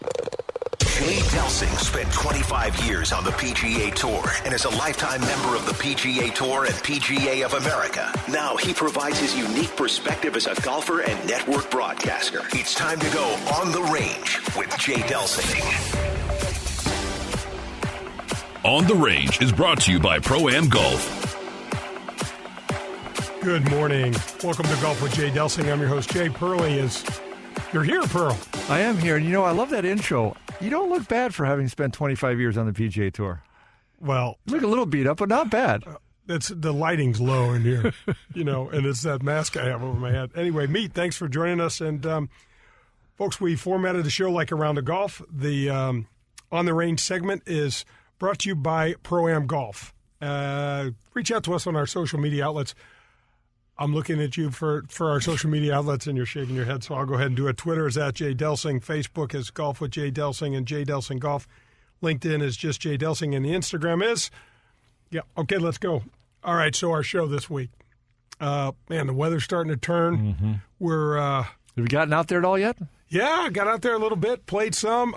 Jay Delsing spent 25 years on the PGA Tour and is a lifetime member of the PGA Tour and PGA of America. Now he provides his unique perspective as a golfer and network broadcaster. It's time to go on the range with Jay Delsing. On the Range is brought to you by Pro-Am Golf. Good morning. Welcome to Golf with Jay Delsing. I'm your host, Jay. You're here, Pearl. I am here. And, you know, I love that intro. You don't look bad for having spent 25 years on the PGA Tour. Well, you look a little beat up, but not bad. The lighting's low in here, and it's that mask I have over my head. Anyway, Meat, thanks for joining us. And, folks, we formatted the show like a round of golf. The On the Range segment is brought to you by Pro-Am Golf. Reach out to us on our social media outlets. I'm looking at you for our social media outlets, and you're shaking your head, so I'll go ahead and do it. Twitter is at Jay Delsing. Facebook is Golf with Jay Delsing and Jay Delsing Golf. LinkedIn is just Jay Delsing, and the Instagram is... Yeah, okay, let's go. All right, so our show this week. Man, the weather's starting to turn. Mm-hmm. We're... Have you gotten out there at all yet? Yeah, got out there a little bit, played some.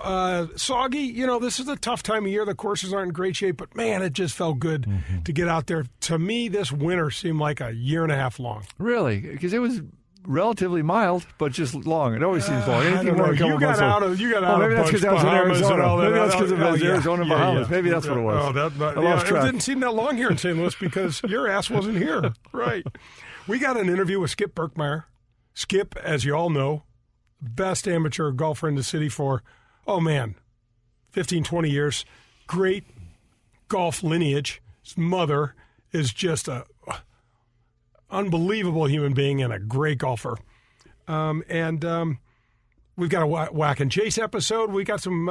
Soggy, this is a tough time of year. The courses aren't in great shape, but, man, it just felt good to get out there. To me, this winter seemed like a year and a half long. Really? Because it was relatively mild, but just long. It always seems long. Anything more you got out of maybe that's because I was in Arizona. Maybe that's because I was in Arizona and Bahamas. Maybe that's what it was. I lost track. It didn't seem that long here in St. Louis because your ass wasn't here. Right. We got an interview with Skip Berkmeyer. Skip, as you all know, best amateur golfer in the city for, 15, 20 years. Great golf lineage. His mother is just a unbelievable human being and a great golfer. We've got a whack and chase episode. We got some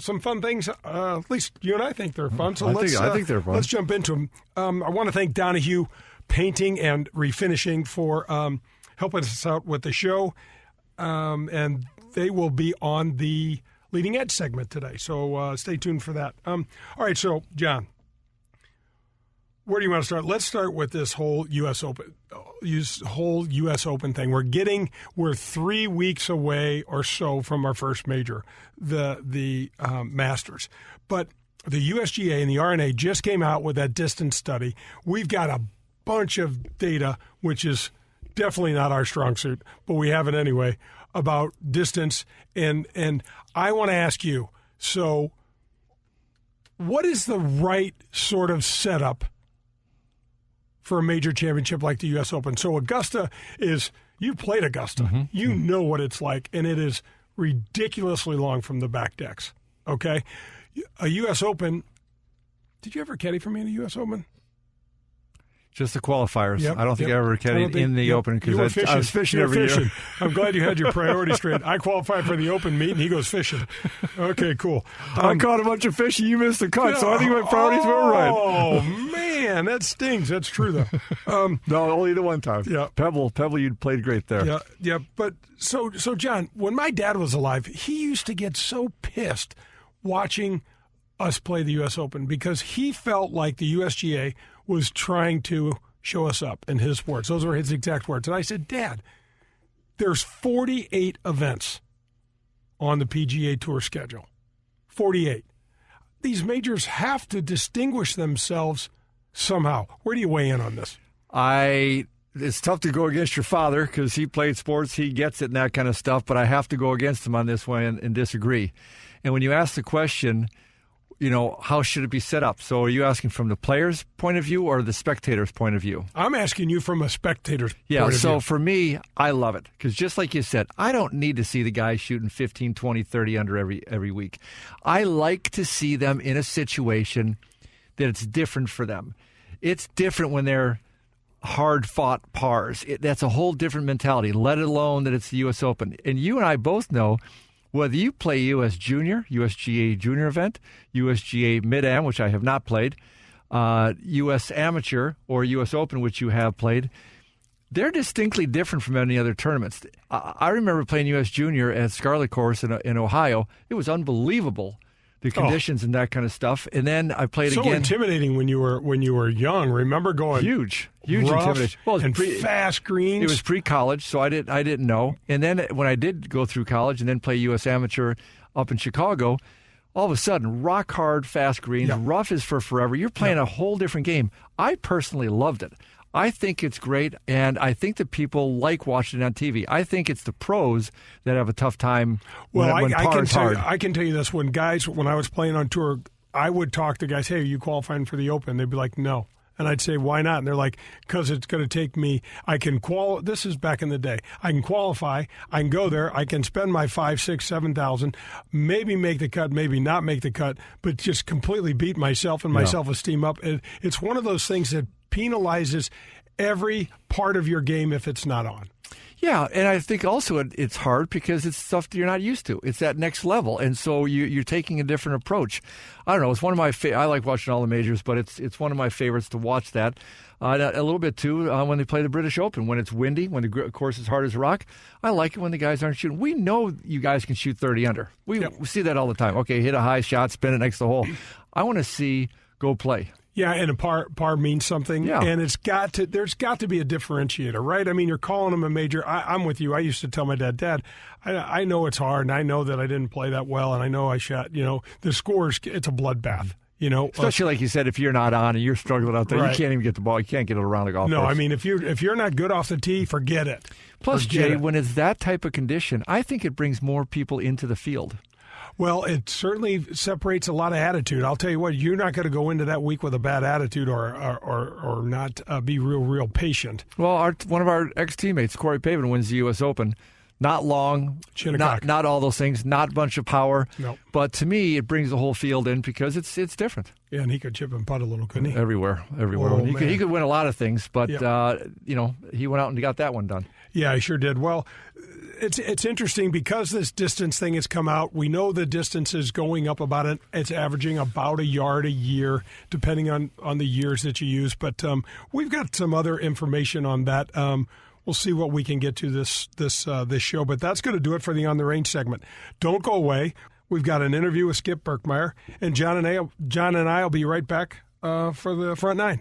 fun things. At least you and I think they're fun. So I think they're fun. Let's jump into them. I want to thank Donahue Painting and Refinishing for helping us out with the show. And they will be on the Leading Edge segment today. So stay tuned for that. All right, so, John, where do you want to start? Let's start with this whole U.S. Open thing. We're 3 weeks away or so from our first major, the Masters. But the USGA and the R&A just came out with that distance study. We've got a bunch of data, which is definitely not our strong suit, but we have it anyway, about distance. And I want to ask you, so what is the right sort of setup for a major championship like the U.S. Open? So Augusta is, you played Augusta. Mm-hmm. You know what it's like, and it is ridiculously long from the back decks, okay? A U.S. Open, did you ever caddy for me in a U.S. Open? Just the qualifiers. Yep, I don't think I ever caddied in the Open because I was fishing every year. I'm glad you had your priorities straight. I qualified for the Open meet, and he goes fishing. Okay, cool. I caught a bunch of fish, and you missed the cut, so I think my priorities were right. Oh, man, that stings. That's true, though. No, only the one time. Yeah. Pebble, you played great there. Yeah. But so John, when my dad was alive, he used to get so pissed watching us play the U.S. Open because he felt like the USGA was trying to show us up, in his words. Those were his exact words. And I said, Dad, there's 48 events on the PGA Tour schedule. 48. These majors have to distinguish themselves somehow. Where do you weigh in on this? It's tough to go against your father because he played sports, he gets it and that kind of stuff, but I have to go against him on this one and disagree. And when you ask the question, how should it be set up? So are you asking from the player's point of view or the spectator's point of view? I'm asking you from a spectator's point of view. Yeah, so for me, I love it. Because just like you said, I don't need to see the guys shooting 15, 20, 30 under every week. I like to see them in a situation that it's different for them. It's different when they're hard-fought pars. That's a whole different mentality, let alone that it's the U.S. Open. And you and I both know whether you play U.S. Junior, USGA Junior event, USGA Mid-Am, which I have not played, U.S. Amateur, or U.S. Open, which you have played, they're distinctly different from any other tournaments. I remember playing U.S. Junior at Scarlet Course in Ohio. It was unbelievable the conditions and that kind of stuff. And then I played so again. Intimidating when you were young. Remember going huge rough intimidation. Well, and fast greens. It was pre-college, so I didn't know. And then when I did go through college and then play U.S. Amateur up in Chicago, all of a sudden, rock hard, fast greens, rough is for forever. You're playing a whole different game. I personally loved it. I think it's great, and I think that people like watching it on TV. I think it's the pros that have a tough time when par is hard. I can tell you this. When I was playing on tour, I would talk to guys, hey, are you qualifying for the Open? They'd be like, no. And I'd say, why not? And they're like, because it's going to take me, this is back in the day. I can qualify, I can go there, I can spend my 5, 6, 7,000, maybe make the cut, maybe not make the cut, but just completely beat myself and my self-esteem up. It's one of those things that penalizes every part of your game if it's not on. Yeah, and I think also it's hard because it's stuff that you're not used to. It's that next level, and so you're taking a different approach. I don't know. It's one of my I like watching all the majors, but it's one of my favorites to watch that. A little bit, too, when they play the British Open. When it's windy, when the course is hard as a rock, I like it when the guys aren't shooting. We know you guys can shoot 30 under. We see that all the time. Okay, hit a high shot, spin it next to the hole. I want to see go play. Yeah, and a par means something, and there's got to be a differentiator, right? I mean, you're calling them a major. I'm with you. I used to tell my dad, I know it's hard, and I know that I didn't play that well, and I know I shot. The scores, it's a bloodbath. Especially like you said, if you're not on and you're struggling out there, you can't even get the ball. You can't get it around a golf course. No, I mean, if you're not good off the tee, forget it. Plus, Jay, when it's that type of condition, I think it brings more people into the field. Well, it certainly separates a lot of attitude. I'll tell you what, you're not going to go into that week with a bad attitude or not be real patient. Well, one of our ex-teammates, Corey Pavin, wins the U.S. Open. Not long, not all those things, not a bunch of power. No. But to me, it brings the whole field in because it's different. Yeah, and he could chip and putt a little, couldn't he? Everywhere. Oh, he could win a lot of things, but he went out and got that one done. Yeah, he sure did. Well, it's interesting because this distance thing has come out. We know the distance is going up about it. It's averaging about a yard a year, depending on the years that you use. But we've got some other information on that. We'll see what we can get to this show. But that's going to do it for the On the Range segment. Don't go away. We've got an interview with Skip Berkmeyer, and John and I will be right back for the front nine.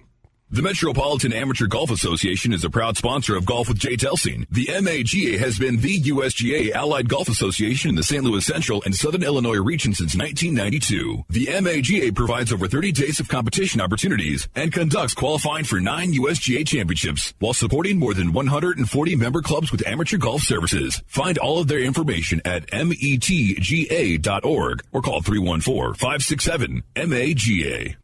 The Metropolitan Amateur Golf Association is a proud sponsor of Golf with Jay Delsing. The MAGA has been the USGA Allied Golf Association in the St. Louis Central and Southern Illinois region since 1992. The MAGA provides over 30 days of competition opportunities and conducts qualifying for 9 USGA championships while supporting more than 140 member clubs with amateur golf services. Find all of their information at metga.org or call 314-567-MAGA.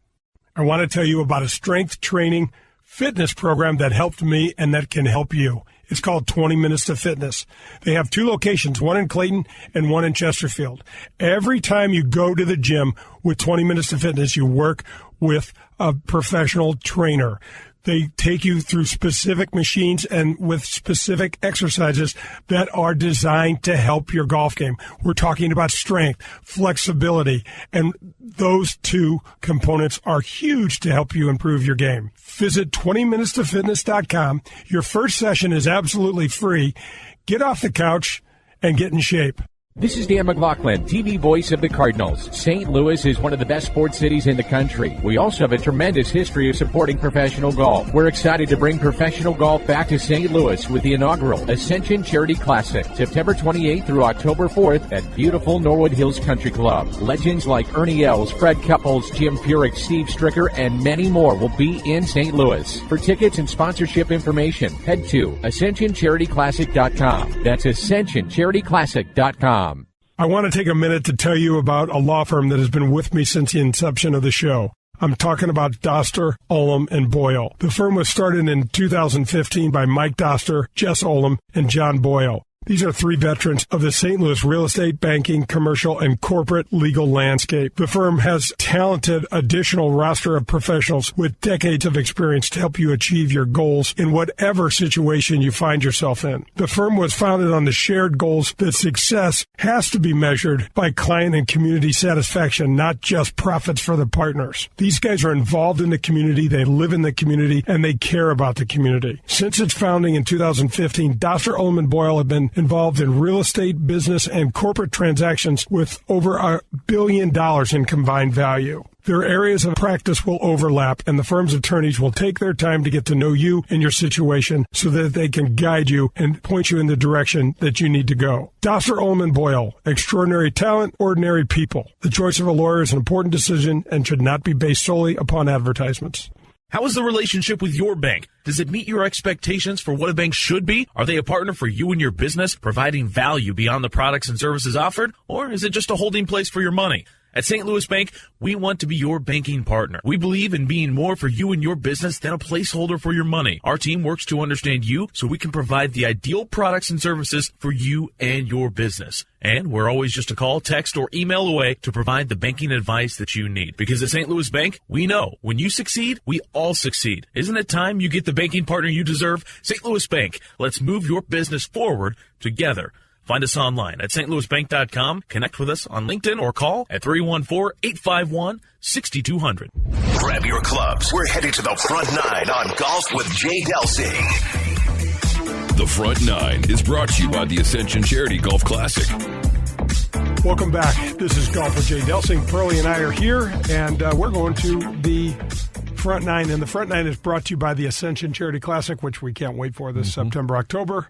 I want to tell you about a strength training fitness program that helped me and that can help you. It's called 20 Minutes to Fitness. They have 2 locations, one in Clayton and one in Chesterfield. Every time you go to the gym with 20 Minutes to Fitness, you work with a professional trainer. They take you through specific machines and with specific exercises that are designed to help your golf game. We're talking about strength, flexibility, and those 2 components are huge to help you improve your game. Visit 20minutestofitness.com. Your first session is absolutely free. Get off the couch and get in shape. This is Dan McLaughlin, TV voice of the Cardinals. St. Louis is one of the best sports cities in the country. We also have a tremendous history of supporting professional golf. We're excited to bring professional golf back to St. Louis with the inaugural Ascension Charity Classic, September 28th through October 4th at beautiful Norwood Hills Country Club. Legends like Ernie Els, Fred Couples, Jim Furyk, Steve Stricker, and many more will be in St. Louis. For tickets and sponsorship information, head to AscensionCharityClassic.com. That's AscensionCharityClassic.com. I want to take a minute to tell you about a law firm that has been with me since the inception of the show. I'm talking about Doster, Ullum, and Boyle. The firm was started in 2015 by Mike Doster, Jess Ullum, and John Boyle. These are 3 veterans of the St. Louis real estate, banking, commercial, and corporate legal landscape. The firm has talented additional roster of professionals with decades of experience to help you achieve your goals in whatever situation you find yourself in. The firm was founded on the shared goals that success has to be measured by client and community satisfaction, not just profits for the partners. These guys are involved in the community, they live in the community, and they care about the community. Since its founding in 2015, Doster, Ullum, and Boyle have been involved in real estate, business, and corporate transactions with over $1 billion in combined value. Their areas of practice will overlap, and the firm's attorneys will take their time to get to know you and your situation so that they can guide you and point you in the direction that you need to go. Dosser Ullman Boyle, extraordinary talent, ordinary people. The choice of a lawyer is an important decision and should not be based solely upon advertisements. How is the relationship with your bank? Does it meet your expectations for what a bank should be? Are they a partner for you and your business, providing value beyond the products and services offered? Or is it just a holding place for your money? At St. Louis Bank, we want to be your banking partner. We believe in being more for you and your business than a placeholder for your money. Our team works to understand you so we can provide the ideal products and services for you and your business. And we're always just a call, text, or email away to provide the banking advice that you need. Because at St. Louis Bank, we know when you succeed, we all succeed. Isn't it time you get the banking partner you deserve? St. Louis Bank, let's move your business forward together. Find us online at stlouisbank.com. Connect with us on LinkedIn or call at 314-851-6200. Grab your clubs. We're headed to the front nine on Golf with Jay Delsing. The Front Nine is brought to you by the Ascension Charity Golf Classic. Welcome back. This is Golf with Jay Delsing. Pearlie and I are here, and we're going to the front nine. And the front nine is brought to you by the Ascension Charity Classic, which we can't wait for this September, October.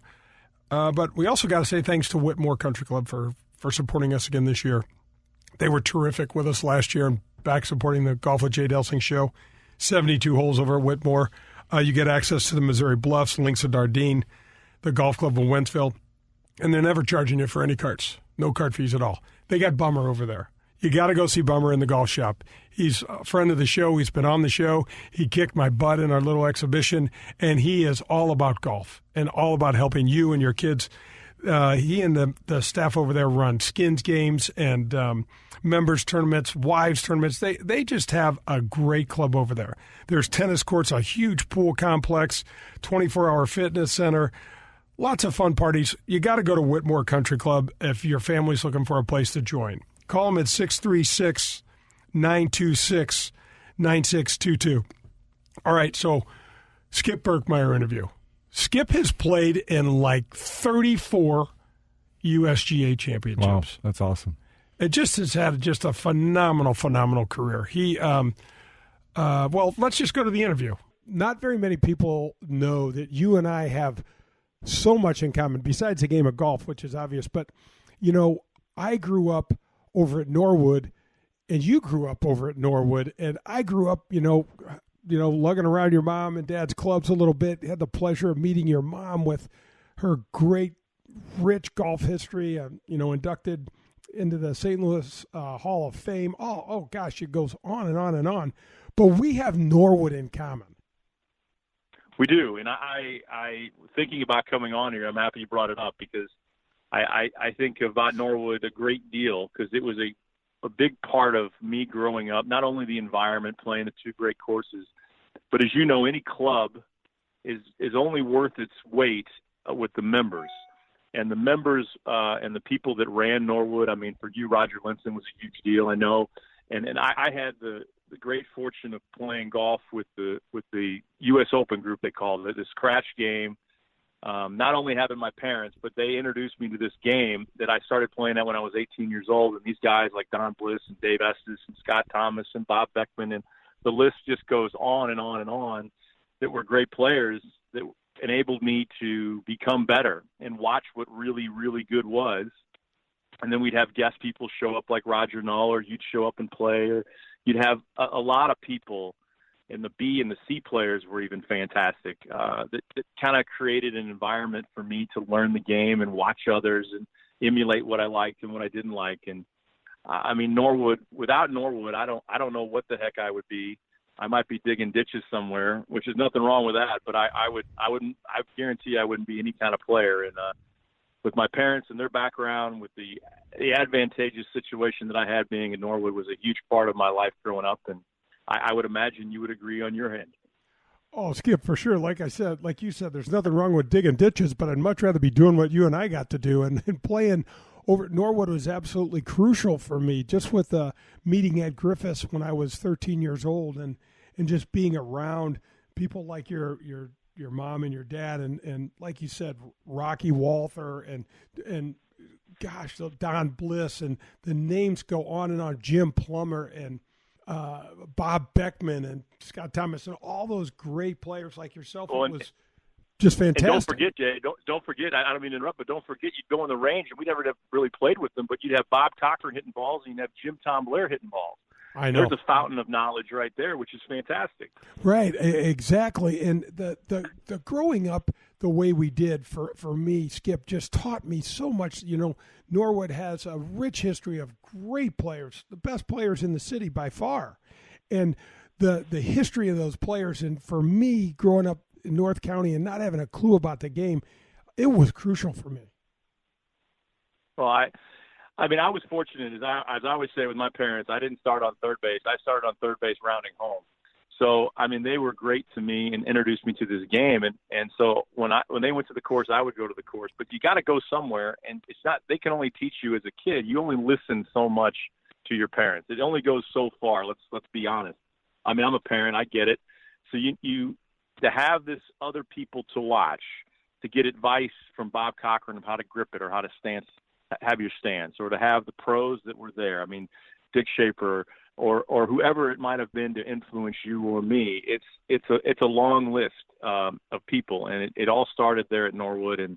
But we also got to say thanks to Whitmore Country Club for supporting us again this year. They were terrific with us last year and back supporting the Golf with Jay Delsing show. 72 holes over at Whitmore. You get access to the Missouri Bluffs, Links of Dardenne, the Golf Club of Wentzville, and they're never charging you for any carts. No cart fees at all. They got Bummer over there. You got to go see Bummer in the golf shop. He's a friend of the show. He's been on the show. He kicked my butt in our little exhibition, and he is all about golf and all about helping you and your kids. He and the staff over there run skins games and members tournaments, wives tournaments. They just have a great club over there. There's tennis courts, a huge pool complex, 24-hour fitness center, lots of fun parties. You got to go to Whitmore Country Club if your family's looking for a place to join. Call them at 636-926-9622. All right, so Skip Berkmeyer interview. Skip has played in like 34 USGA championships. Wow, that's awesome. It just has had just a phenomenal career. He, well, let's just go to the interview. Not very many people know that you and I have so much in common besides the game of golf, which is obvious. But, you know, I grew up over at Norwood, and you grew up over at Norwood, and I grew up, you know, lugging around your mom and dad's clubs a little bit. Had the pleasure of meeting your mom with her great, rich golf history. Inducted into the St. Louis Hall of Fame. Oh gosh, it goes on and on and on. But we have Norwood in common. We do, and I thinking about coming on here, I'm happy you brought it up because I think about Norwood a great deal because it was a big part of me growing up, not only the environment, playing the two great courses, but as you know, any club is only worth its weight with the members. And the members and the people that ran Norwood, I mean, for you, Roger Linson was a huge deal, I know. And I had the great fortune of playing golf with the U.S. Open group, they called it, this crash game. Not only having my parents, but they introduced me to this game that I started playing at when I was 18 years old. And these guys like Don Bliss and Dave Estes and Scott Thomas and Bob Beckman, and the list just goes on and on and on, that were great players that enabled me to become better and watch what really, really good was. And then we'd have guest people show up like Roger Null, or you'd show up and play, or you'd have a lot of people. And the B and the C players were even fantastic. That kind of created an environment for me to learn the game and watch others and emulate what I liked and what I didn't like. And I mean, Norwood, without Norwood, I don't know what the heck I would be. I might be digging ditches somewhere, which is nothing wrong with that. But I guarantee I wouldn't be any kind of player. And with my parents and their background, with the advantageous situation that I had being in Norwood, was a huge part of my life growing up. And I would imagine you would agree on your end. Oh, Skip, for sure. Like you said, there's nothing wrong with digging ditches, but I'd much rather be doing what you and I got to do. And playing over at Norwood was absolutely crucial for me, just with meeting Ed Griffiths when I was 13 years old and just being around people like your your mom and your dad, and like you said, Rocky Walther and gosh, Don Bliss, and the names go on and on. Jim Plummer and Bob Beckman and Scott Thomas and all those great players like yourself. It was just fantastic. And don't forget, Jay. Don't forget. I don't mean to interrupt, but don't forget you'd go in the range, and we never have really played with them. But you'd have Bob Cochran hitting balls, and you'd have Jim Tom Blair hitting balls. I know. There's a fountain of knowledge right there, which is fantastic. Right, exactly. And the growing up the way we did for me, Skip, just taught me so much. You know, Norwood has a rich history of great players, the best players in the city by far, and the history of those players. And for me, growing up in North County and not having a clue about the game, it was crucial for me. Well, I mean, I was fortunate, as I always say with my parents, I didn't start on third base. I started on third base rounding home. So, I mean, they were great to me and introduced me to this game. And so when they went to the course, I would go to the course. But you got to go somewhere, and it's not – they can only teach you as a kid. You only listen so much to your parents. It only goes so far. Let's be honest. I mean, I'm a parent. I get it. So you to have this other people to watch, to get advice from Bob Cochran of how to grip it or how to have your stance, or to have the pros that were there. I mean, Dick Schaefer or whoever it might have been to influence you or me. It's a long list of people, and it all started there at Norwood, and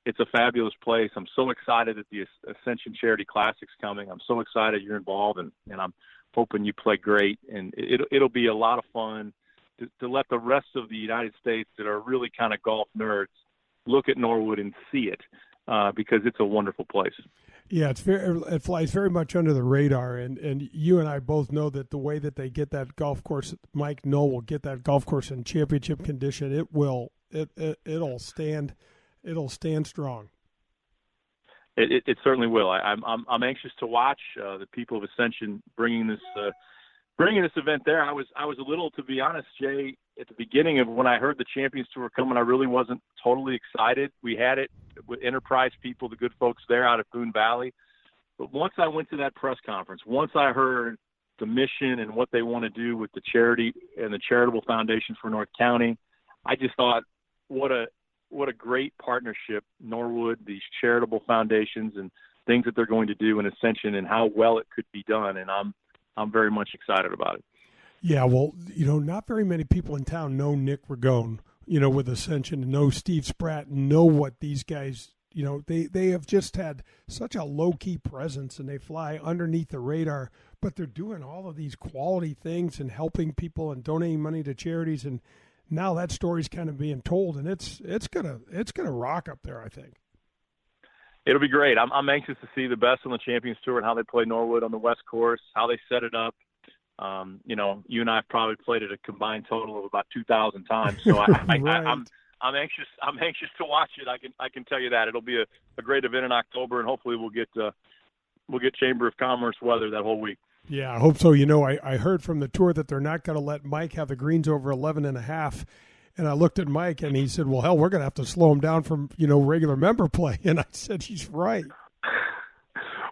it's a fabulous place. I'm so excited that the Ascension Charity Classic's coming. I'm so excited you're involved, and I'm hoping you play great, and it'll be a lot of fun to let the rest of the United States that are really kind of golf nerds look at Norwood and see it. Because it's a wonderful place. Yeah, it flies very much under the radar, and you and I both know that the way that they get that golf course, Mike Knoll will get that golf course in championship condition. It'll stand strong. It certainly will. I'm anxious to watch the people of Ascension bringing this event there. I was a little, to be honest, Jay, at the beginning of when I heard the Champions Tour coming, I really wasn't totally excited. We had it with Enterprise people, the good folks there out of Boone Valley. But once I went to that press conference, once I heard the mission and what they want to do with the charity and the charitable foundation for North County, I just thought, what a great partnership, Norwood, these charitable foundations and things that they're going to do in Ascension, and how well it could be done. And I'm very much excited about it. Yeah, well, not very many people in town know Nick Ragone, with Ascension, and know Steve Spratt, and know what these guys, they have just had such a low-key presence, and they fly underneath the radar, but they're doing all of these quality things and helping people and donating money to charities, and now that story's kind of being told, and it's gonna rock up there, I think. It'll be great. I'm anxious to see the best on the Champions Tour and how they play Norwood on the West Course, how they set it up. You and I have probably played it a combined total of about 2,000 times. So right. I'm anxious to watch it. I can tell you that it'll be a great event in October, and hopefully we'll get Chamber of Commerce weather that whole week. Yeah, I hope so. I heard from the tour that they're not going to let Mike have the greens over 11.5. And I looked at Mike, and he said, well, hell, we're going to have to slow him down from, regular member play. And I said, he's right.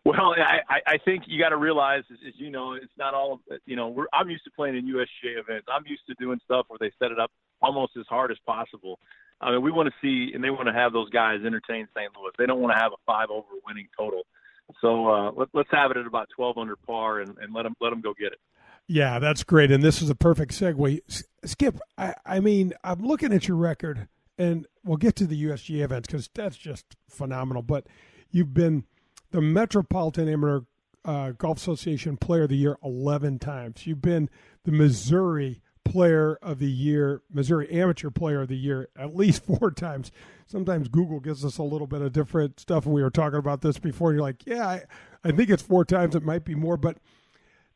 Well, I think you got to realize, as you know, it's not all, I'm used to playing in USGA events. I'm used to doing stuff where they set it up almost as hard as possible. I mean, we want to see, and they want to have those guys entertain St. Louis. They don't want to have a 5-over winning total. So let's have it at about 12 under par and let them go get it. Yeah, that's great, and this is a perfect segue. Skip, I mean, I'm looking at your record, and we'll get to the USGA events because that's just phenomenal, but you've been the Metropolitan Amateur Golf Association Player of the Year 11 times. You've been the Missouri Player of the Year, Missouri Amateur Player of the Year at least 4 times. Sometimes Google gives us a little bit of different stuff, and we were talking about this before, and you're like, yeah, I think it's 4 times. It might be more, but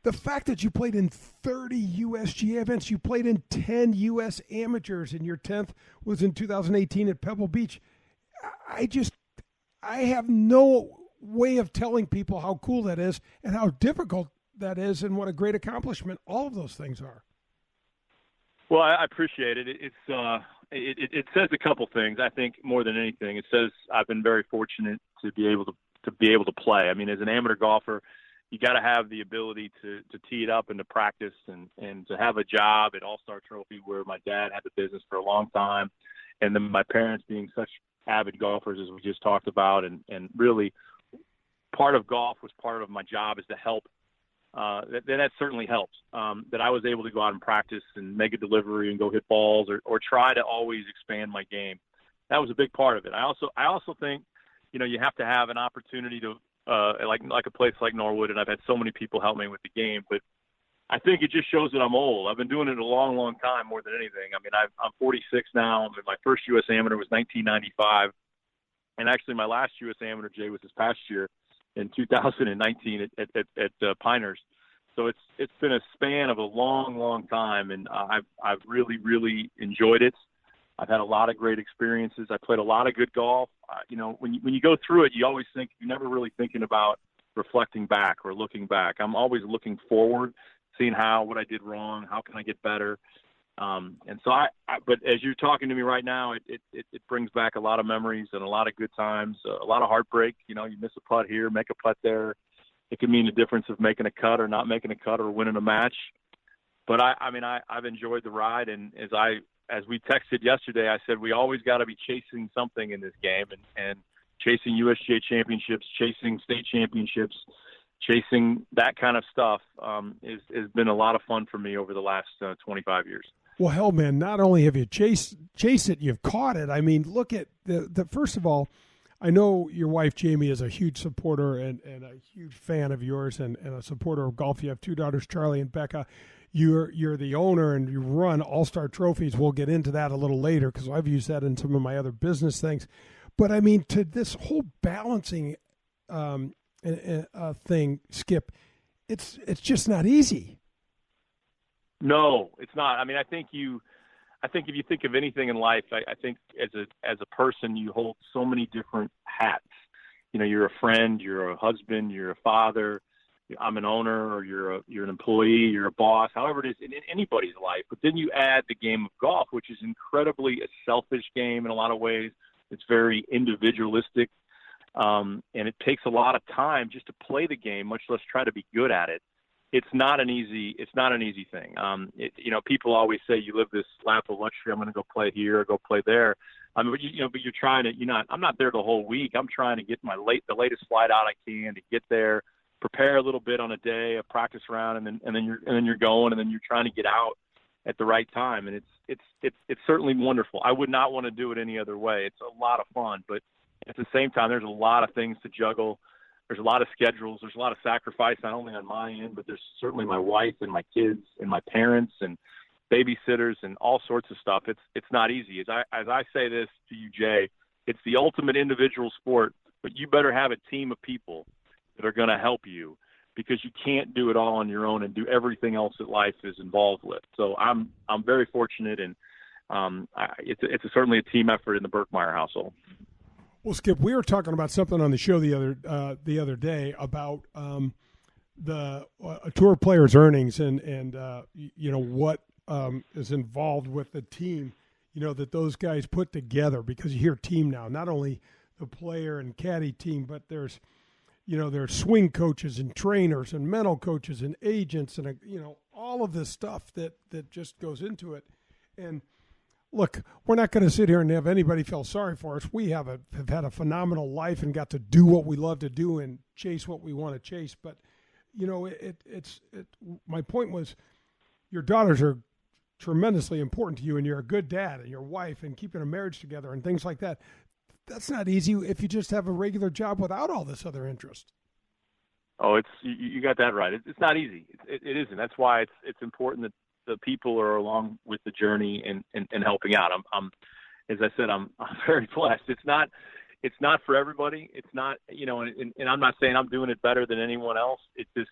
the fact that you played in 30 USGA events, you played in 10 U.S. amateurs, and your 10th was in 2018 at Pebble Beach. I have no way of telling people how cool that is and how difficult that is and what a great accomplishment all of those things are. Well, I appreciate it. It says a couple things. I think more than anything, it says I've been very fortunate to be able to play. I mean, as an amateur golfer, you got to have the ability to tee it up and to practice and to have a job at All-Star Trophy where my dad had the business for a long time. And then my parents being such avid golfers, as we just talked about, and really part of golf was part of my job is to help. That certainly helps, that I was able to go out and practice and make a delivery and go hit balls or try to always expand my game. That was a big part of it. I also think, you have to have an opportunity to, like a place like Norwood, and I've had so many people help me with the game, but I think it just shows that I'm old. I've been doing it a long, long time, more than anything. I mean, I'm 46 now. My first U.S. Amateur was 1995, and actually my last U.S. Amateur, Jay, was this past year in 2019 at Pinehurst. So it's been a span of a long, long time, and I've really, really enjoyed it. I've had a lot of great experiences. I played a lot of good golf. When you go through it, you always think you're never really thinking about reflecting back or looking back. I'm always looking forward, seeing what I did wrong, how can I get better. And so but as you're talking to me right now, it brings back a lot of memories and a lot of good times, a lot of heartbreak. You miss a putt here, make a putt there. It can mean the difference of making a cut or not making a cut or winning a match. But I've enjoyed the ride. And as we texted yesterday, I said, we always got to be chasing something in this game and chasing USGA championships, chasing state championships, chasing that kind of stuff has been a lot of fun for me over the last 25 years. Well, hell, man, not only have you chased it, you've caught it. I mean, look at the first of all, I know your wife, Jamie, is a huge supporter and a huge fan of yours and a supporter of golf. You have two daughters, Charlie and Becca. You're the owner and you run All-Star Trophies. We'll get into that a little later because I've used that in some of my other business things. But, I mean, to this whole balancing thing, Skip, it's just not easy. No, it's not. I mean, I think if you think of anything in life, I think as a person, you hold so many different hats. You're a friend, you're a husband, you're a father. I'm an owner, or you're an employee, you're a boss, however it is in anybody's life. But then you add the game of golf, which is incredibly a selfish game in a lot of ways. It's very individualistic, and it takes a lot of time just to play the game, much less try to be good at it. It's not an easy thing. People always say you live this lap of luxury. I'm going to go play here or go play there. But you're trying to. I'm not there the whole week. I'm trying to get the latest flight out I can to get there. Prepare a little bit on a day, a practice round, and then you're going, and then you're trying to get out at the right time. And it's certainly wonderful. I would not want to do it any other way. It's a lot of fun, but at the same time, there's a lot of things to juggle. There's a lot of schedules. There's a lot of sacrifice, not only on my end, but there's certainly my wife and my kids and my parents and babysitters and all sorts of stuff. It's not easy. As I say this to you, Jay, it's the ultimate individual sport, but you better have a team of people that are going to help you, because you can't do it all on your own and do everything else that life is involved with. So I'm very fortunate, and it's certainly a team effort in the Berkmeyer household. Well, Skip, we were talking about something on the show the other day about the tour players' earnings and what is involved with the team, that those guys put together, because you hear team now, not only the player and caddy team, but there's swing coaches and trainers and mental coaches and agents and, all of this stuff that just goes into it. And look, we're not going to sit here and have anybody feel sorry for us. We have had a phenomenal life and got to do what we love to do and chase what we want to chase. But, my point was, your daughters are tremendously important to you, and you're a good dad, and your wife, and keeping a marriage together and things like that. That's not easy if you just have a regular job without all this other interest. Oh, you got that right. It's not easy. It isn't. That's why it's important that the people are along with the journey and helping out. I'm as I said, I'm very blessed. It's not for everybody. It's not, and I'm not saying I'm doing it better than anyone else. It's just,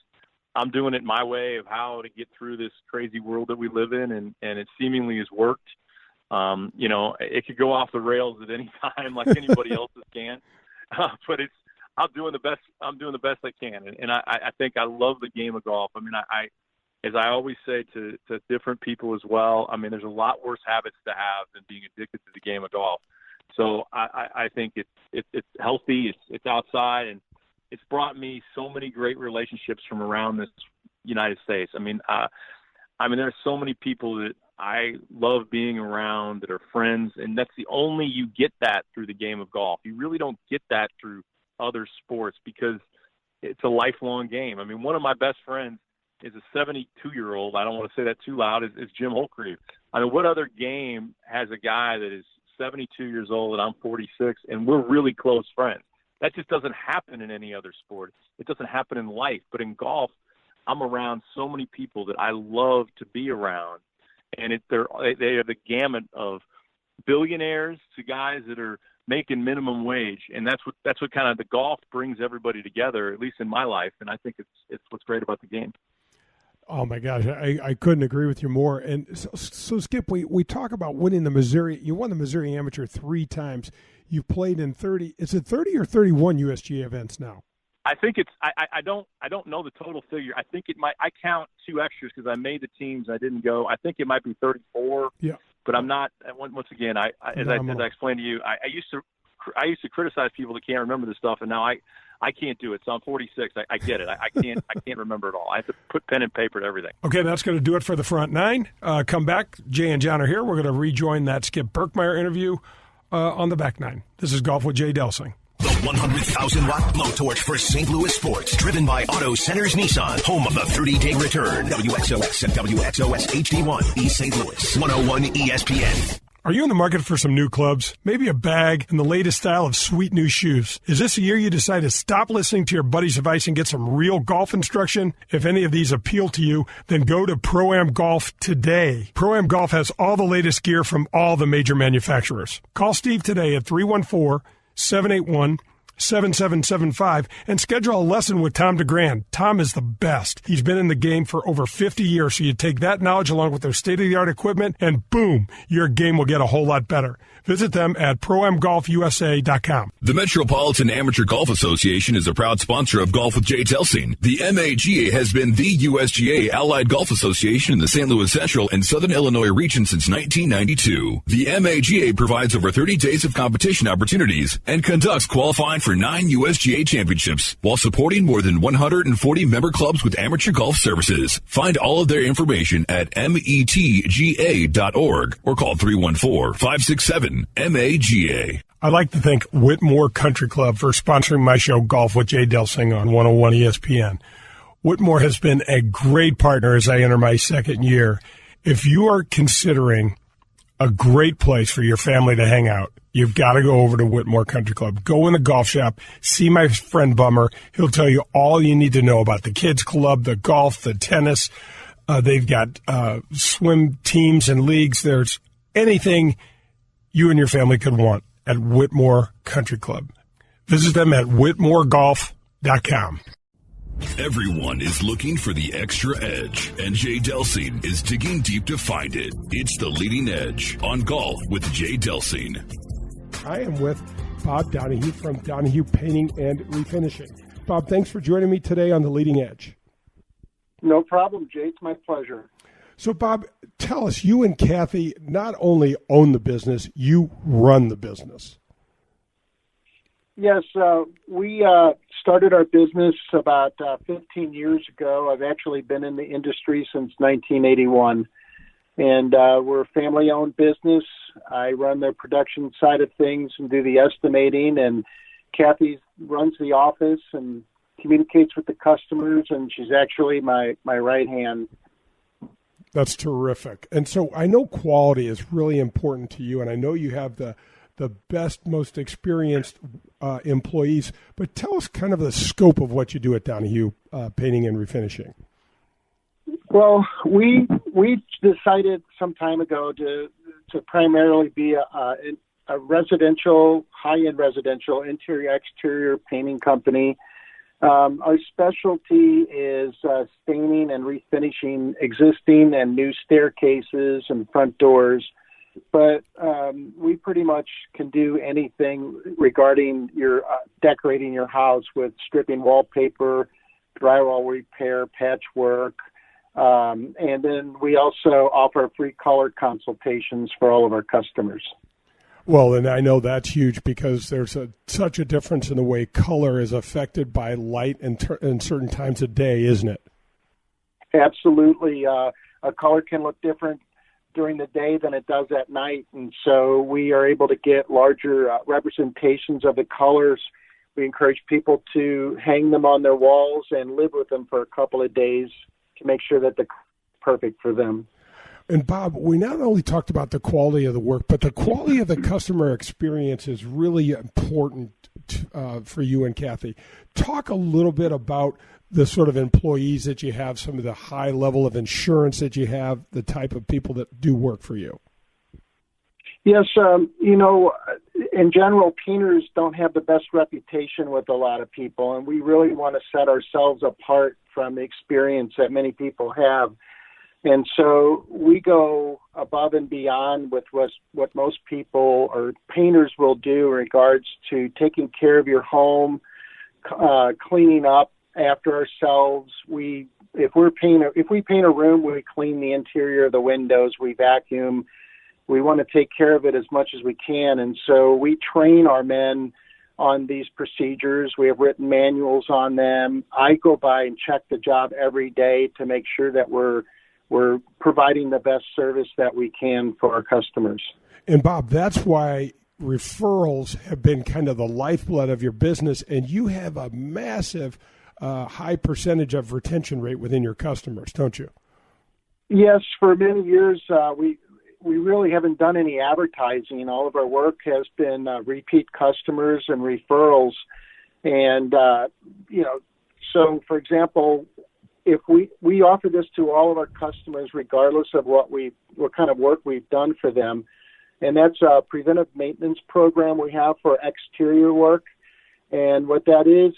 I'm doing it my way of how to get through this crazy world that we live in. And it seemingly has worked. It could go off the rails at any time, like anybody else's can. But I'm doing the best I can. And I think I love the game of golf. I mean, as I always say to different people as well, I mean, there's a lot worse habits to have than being addicted to the game of golf. So I think it's healthy. It's outside, it's brought me so many great relationships from around this United States. I mean, there's so many people that I love being around that are friends, and that's you get that through the game of golf. You really don't get that through other sports because it's a lifelong game. I mean, one of my best friends is a 72-year-old. I don't want to say that too loud. Is Jim Holtgreave. I mean, what other game has a guy that is 72 years old and I'm 46, and we're really close friends? That just doesn't happen in any other sport. It doesn't happen in life. But in golf, I'm around so many people that I love to be around, and they are the gamut of billionaires to guys that are making minimum wage, and that's what kind of the golf brings everybody together, at least in my life, and I think it's what's great about the game. Oh my gosh, I couldn't agree with you more. And so Skip, we talk about winning the Missouri. You won the Missouri Amateur 3 times. You've played in 30. Is it 30 or 31 USGA events now? I think it's. I don't know the total figure. I think it might. I count 2 extras because I made the teams. I didn't go. I think it might be 34. Yeah. But I'm not. Once again, as I explained to you, I used to criticize people that can't remember this stuff, and now I can't do it. So I'm 46. I get it. I can't remember it all. I have to put pen and paper to everything. Okay, that's going to do it for the front 9. Come back. Jay and John are here. We're going to rejoin that Skip Berkmeyer interview on the back 9. This is Golf with Jay Delsing. The 100,000-watt blowtorch for St. Louis sports, driven by Auto Centers Nissan, home of the 30-day return. WXOX and WXOS HD1, East St. Louis, 101 ESPN. Are you in the market for some new clubs? Maybe a bag and the latest style of sweet new shoes? Is this a year you decide to stop listening to your buddy's advice and get some real golf instruction? If any of these appeal to you, then go to Pro-Am Golf today. Pro-Am Golf has all the latest gear from all the major manufacturers. Call Steve today at 314-781-7775 and schedule a lesson with Tom DeGrand. Tom is the best. He's been in the game for over 50 years, so you take that knowledge along with their state-of-the-art equipment, and boom, your game will get a whole lot better. Visit them at ProAmGolfUSA.com. The Metropolitan Amateur Golf Association is a proud sponsor of Golf with Jay Delsing. The MAGA has been the USGA Allied Golf Association in the St. Louis Central and Southern Illinois region since 1992. The MAGA provides over 30 days of competition opportunities and conducts qualifying for 9 USGA championships while supporting more than 140 member clubs with amateur golf services. Find all of their information at metga.org or call 314-567-MAGA. I'd like to thank Whitmore Country Club for sponsoring my show Golf with Jay Delsing on 101 ESPN. Whitmore has been a great partner as I enter my second year. If you are considering a great place for your family to hang out, you've got to go over to Whitmore Country Club. Go in the golf shop, see my friend Bummer. He'll tell you all you need to know about the kids club, the golf, the tennis. They've got swim teams and leagues. There's anything you and your family could want at Whitmore Country Club. Visit them at whitmoregolf.com. Everyone is looking for the extra edge, and Jay Delsing is digging deep to find it. It's The Leading Edge on Golf with Jay Delsing. I am with Bob Donahue from Donahue Painting and Refinishing. Bob, thanks for joining me today on The Leading Edge. No problem, Jay. It's my pleasure. So, Bob, tell us, you and Kathy not only own the business, you run the business. Yes, we started our business about 15 years ago. I've actually been in the industry since 1981, and we're a family-owned business. I run the production side of things and do the estimating, and Kathy runs the office and communicates with the customers, and she's actually my right hand. That's terrific. And so I know quality is really important to you, and I know you have the best, most experienced employees, but tell us kind of the scope of what you do at Donahue Painting and Refinishing. Well, we decided some time ago to primarily be a residential, high-end residential interior-exterior painting company. Our specialty is staining and refinishing existing and new staircases and front doors. But we pretty much can do anything regarding your decorating your house with stripping wallpaper, drywall repair, patchwork, and then we also offer free color consultations for all of our customers. Well, and I know that's huge because there's such a difference in the way color is affected by light in certain times of day, isn't it? Absolutely. A color can look different during the day than it does at night, and so we are able to get larger representations of the colors. We encourage people to hang them on their walls and live with them for a couple of days to make sure that they're perfect for them. And Bob, we not only talked about the quality of the work, but the quality of the customer experience is really important for you and Kathy. Talk a little bit about the sort of employees that you have, some of the high level of insurance that you have, the type of people that do work for you. Yes, in general, painters don't have the best reputation with a lot of people, and we really want to set ourselves apart from the experience that many people have. And so we go above and beyond with what most people or painters will do in regards to taking care of your home, cleaning up after ourselves. If we paint a room, we clean the interior of the windows, we vacuum. We want to take care of it as much as we can. And so we train our men on these procedures. We have written manuals on them. I go by and check the job every day to make sure that we're providing the best service that we can for our customers. And Bob, that's why referrals have been kind of the lifeblood of your business, and you have a massive high percentage of retention rate within your customers, don't you? Yes, for many years we really haven't done any advertising. All of our work has been repeat customers and referrals. And, so for example, if we offer this to all of our customers, regardless of what kind of work we've done for them, and that's a preventive maintenance program we have for exterior work. And what that is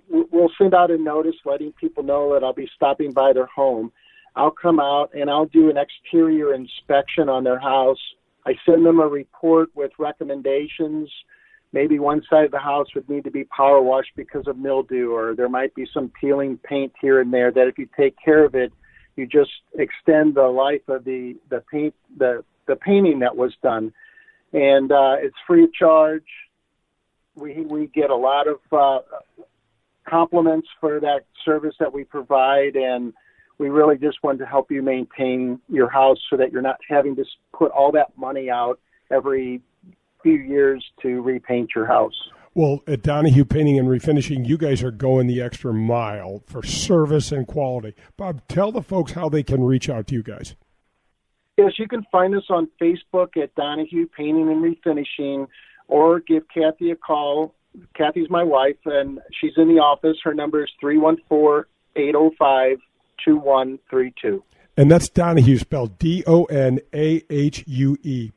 we'll send out a notice letting people know that I'll be stopping by their home. I'll come out and I'll do an exterior inspection on their house. I send them a report with recommendations. Maybe one side of the house would need to be power washed because of mildew, or there might be some peeling paint here and there that if you take care of it, you just extend the life of the painting that was done. And it's free of charge. We get a lot of compliments for that service that we provide, and we really just want to help you maintain your house so that you're not having to put all that money out every few years to repaint your house. Well, at Donahue Painting and Refinishing, you guys are going the extra mile for service and quality. Bob, tell the folks how they can reach out to you guys. Yes, you can find us on Facebook at Donahue Painting and Refinishing, or give Kathy a call. Kathy's my wife, and she's in the office. Her number is 314-805-2132. And that's Donahue, spelled Donahue,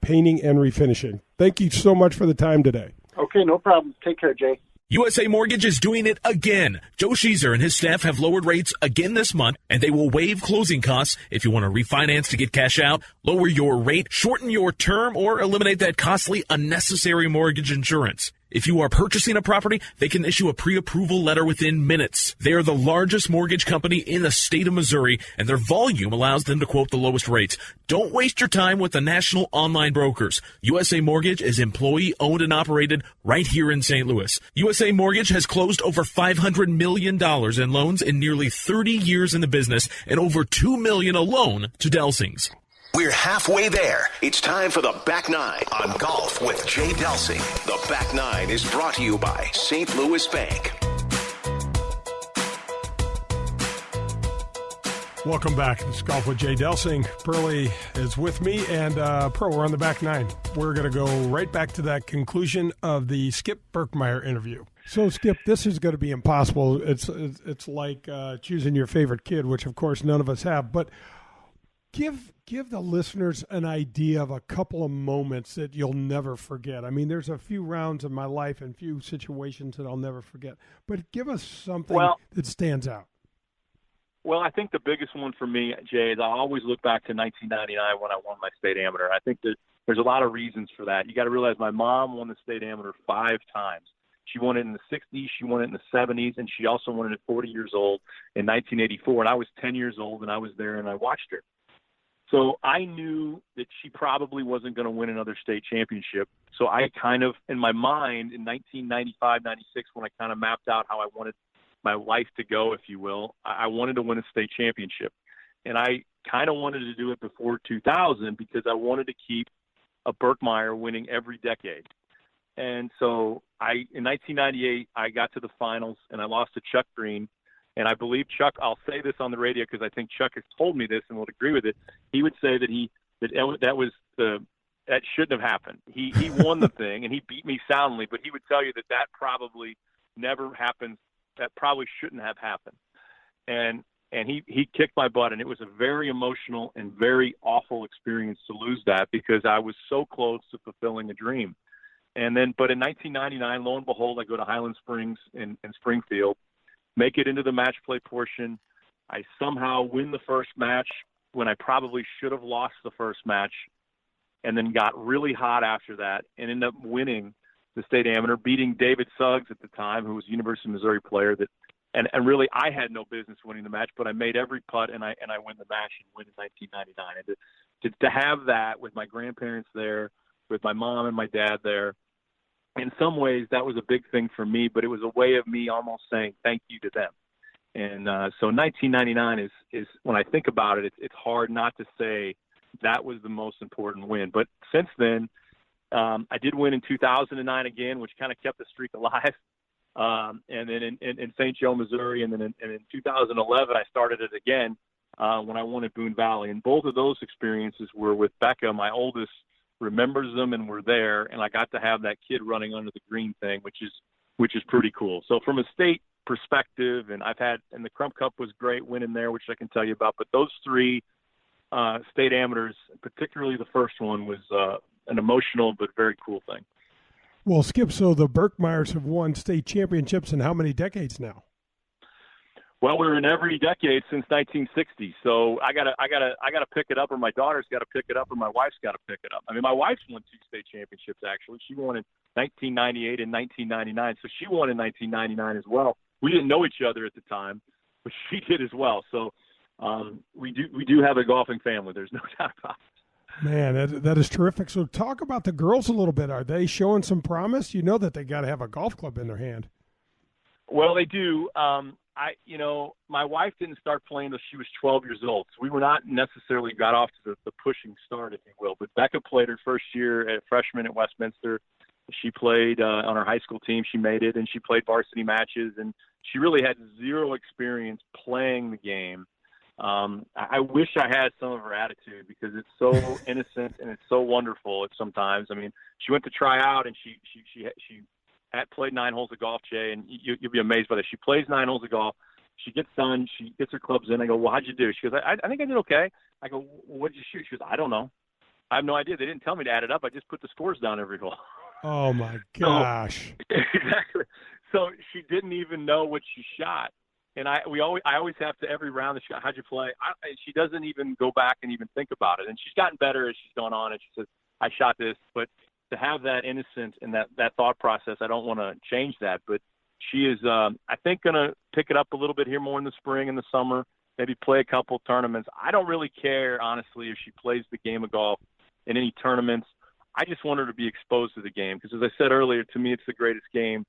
Painting and Refinishing. Thank you so much for the time today. Okay, no problem. Take care, Jay. USA Mortgage is doing it again. Joe Sheezer and his staff have lowered rates again this month, and they will waive closing costs if you want to refinance to get cash out, lower your rate, shorten your term, or eliminate that costly, unnecessary mortgage insurance. If you are purchasing a property, they can issue a pre-approval letter within minutes. They are the largest mortgage company in the state of Missouri, and their volume allows them to quote the lowest rates. Don't waste your time with the national online brokers. USA Mortgage is employee-owned and operated right here in St. Louis. USA Mortgage has closed over $500 million in loans in nearly 30 years in the business, and over $2 million alone to Delsing's. We're halfway there. It's time for the Back Nine on Golf with Jay Delsing. The Back Nine is brought to you by St. Louis Bank. Welcome back. It's Golf with Jay Delsing. Pearlie is with me, and Pearl, we're on the Back Nine. We're going to go right back to that conclusion of the Skip Berkmeyer interview. So, Skip, this is going to be impossible. It's like choosing your favorite kid, which, of course, none of us have. But give the listeners an idea of a couple of moments that you'll never forget. I mean, there's a few rounds in my life and few situations that I'll never forget. But give us something that stands out. Well, I think the biggest one for me, Jay, is I always look back to 1999 when I won my state amateur. I think that there's a lot of reasons for that. You got to realize my mom won the state amateur 5 times. She won it in the 60s, she won it in the 70s, and she also won it at 40 years old in 1984. And I was 10 years old, and I was there, and I watched her. So I knew that she probably wasn't going to win another state championship. So I kind of, in my mind, in 1995, 96, when I kind of mapped out how I wanted my life to go, if you will, I wanted to win a state championship. And I kind of wanted to do it before 2000 because I wanted to keep a Berkmeyer winning every decade. And so in 1998, I got to the finals and I lost to Chuck Green. And I believe Chuck, I'll say this on the radio because I think Chuck has told me this and would agree with it. He would say that that shouldn't have happened. He won the thing and he beat me soundly, but he would tell you that probably never happened. That probably shouldn't have happened. And he kicked my butt, and it was a very emotional and very awful experience to lose that because I was so close to fulfilling a dream. But in 1999, lo and behold, I go to Highland Springs in Springfield, make it into the match play portion. I somehow win the first match when I probably should have lost the first match, and then got really hot after that and ended up winning the state amateur, beating David Suggs at the time, who was a University of Missouri player. And really I had no business winning the match, but I made every putt and I win the match and win in 1999. And to have that with my grandparents there, with my mom and my dad there, in some ways that was a big thing for me, but it was a way of me almost saying thank you to them. And so 1999 is when I think about it, it's hard not to say that was the most important win. But since then, I did win in 2009 again, which kind of kept the streak alive. And then in St. Joe, Missouri, and then in 2011, I started it again when I won at Boone Valley. And both of those experiences were with Becca. My oldest remembers them and were there, and I got to have that kid running under the green thing, which is pretty cool. So from a state perspective, and the Crump Cup was great winning there, which I can tell you about. But those three state amateurs, particularly the first one, was an emotional but very cool thing. Well, Skip, so the Berkmeyers have won state championships in how many decades now? Well, we're in every decade since 1960. So I gotta pick it up, or my daughter's got to pick it up, or my wife's got to pick it up. I mean, my wife's won 2 state championships actually. She won in 1998 and 1999. So she won in 1999 as well. We didn't know each other at the time, but she did as well. So we do have a golfing family. There's no doubt about it. Man, that is terrific. So talk about the girls a little bit. Are they showing some promise? You know that they got to have a golf club in their hand. Well, they do. My wife didn't start playing until she was 12 years old. So we were not necessarily got off to the pushing start, if you will. But Becca played her first year as a freshman at Westminster. She played on her high school team. She made it, and she played varsity matches. And she really had zero experience playing the game. I wish I had some of her attitude because it's so innocent and it's so wonderful sometimes. I mean, she went to try out and she had played 9 holes of golf, Jay, and you'll be amazed by this. She plays 9 holes of golf. She gets done. She gets her clubs in. I go, well, how'd you do? She goes, I think I did okay. I go, well, what did you shoot? She goes, I don't know. I have no idea. They didn't tell me to add it up. I just put the scores down every hole. Oh, my gosh. Exactly. So she didn't even know what she shot. And I always have to, every round, how'd you play? She doesn't even go back and even think about it. And she's gotten better as she's gone on. And she says, I shot this. But to have that innocence and that thought process, I don't want to change that. But she is, I think, going to pick it up a little bit here more in the spring and the summer, maybe play a couple tournaments. I don't really care, honestly, if she plays the game of golf in any tournaments. I just want her to be exposed to the game. Because as I said earlier, to me, it's the greatest game.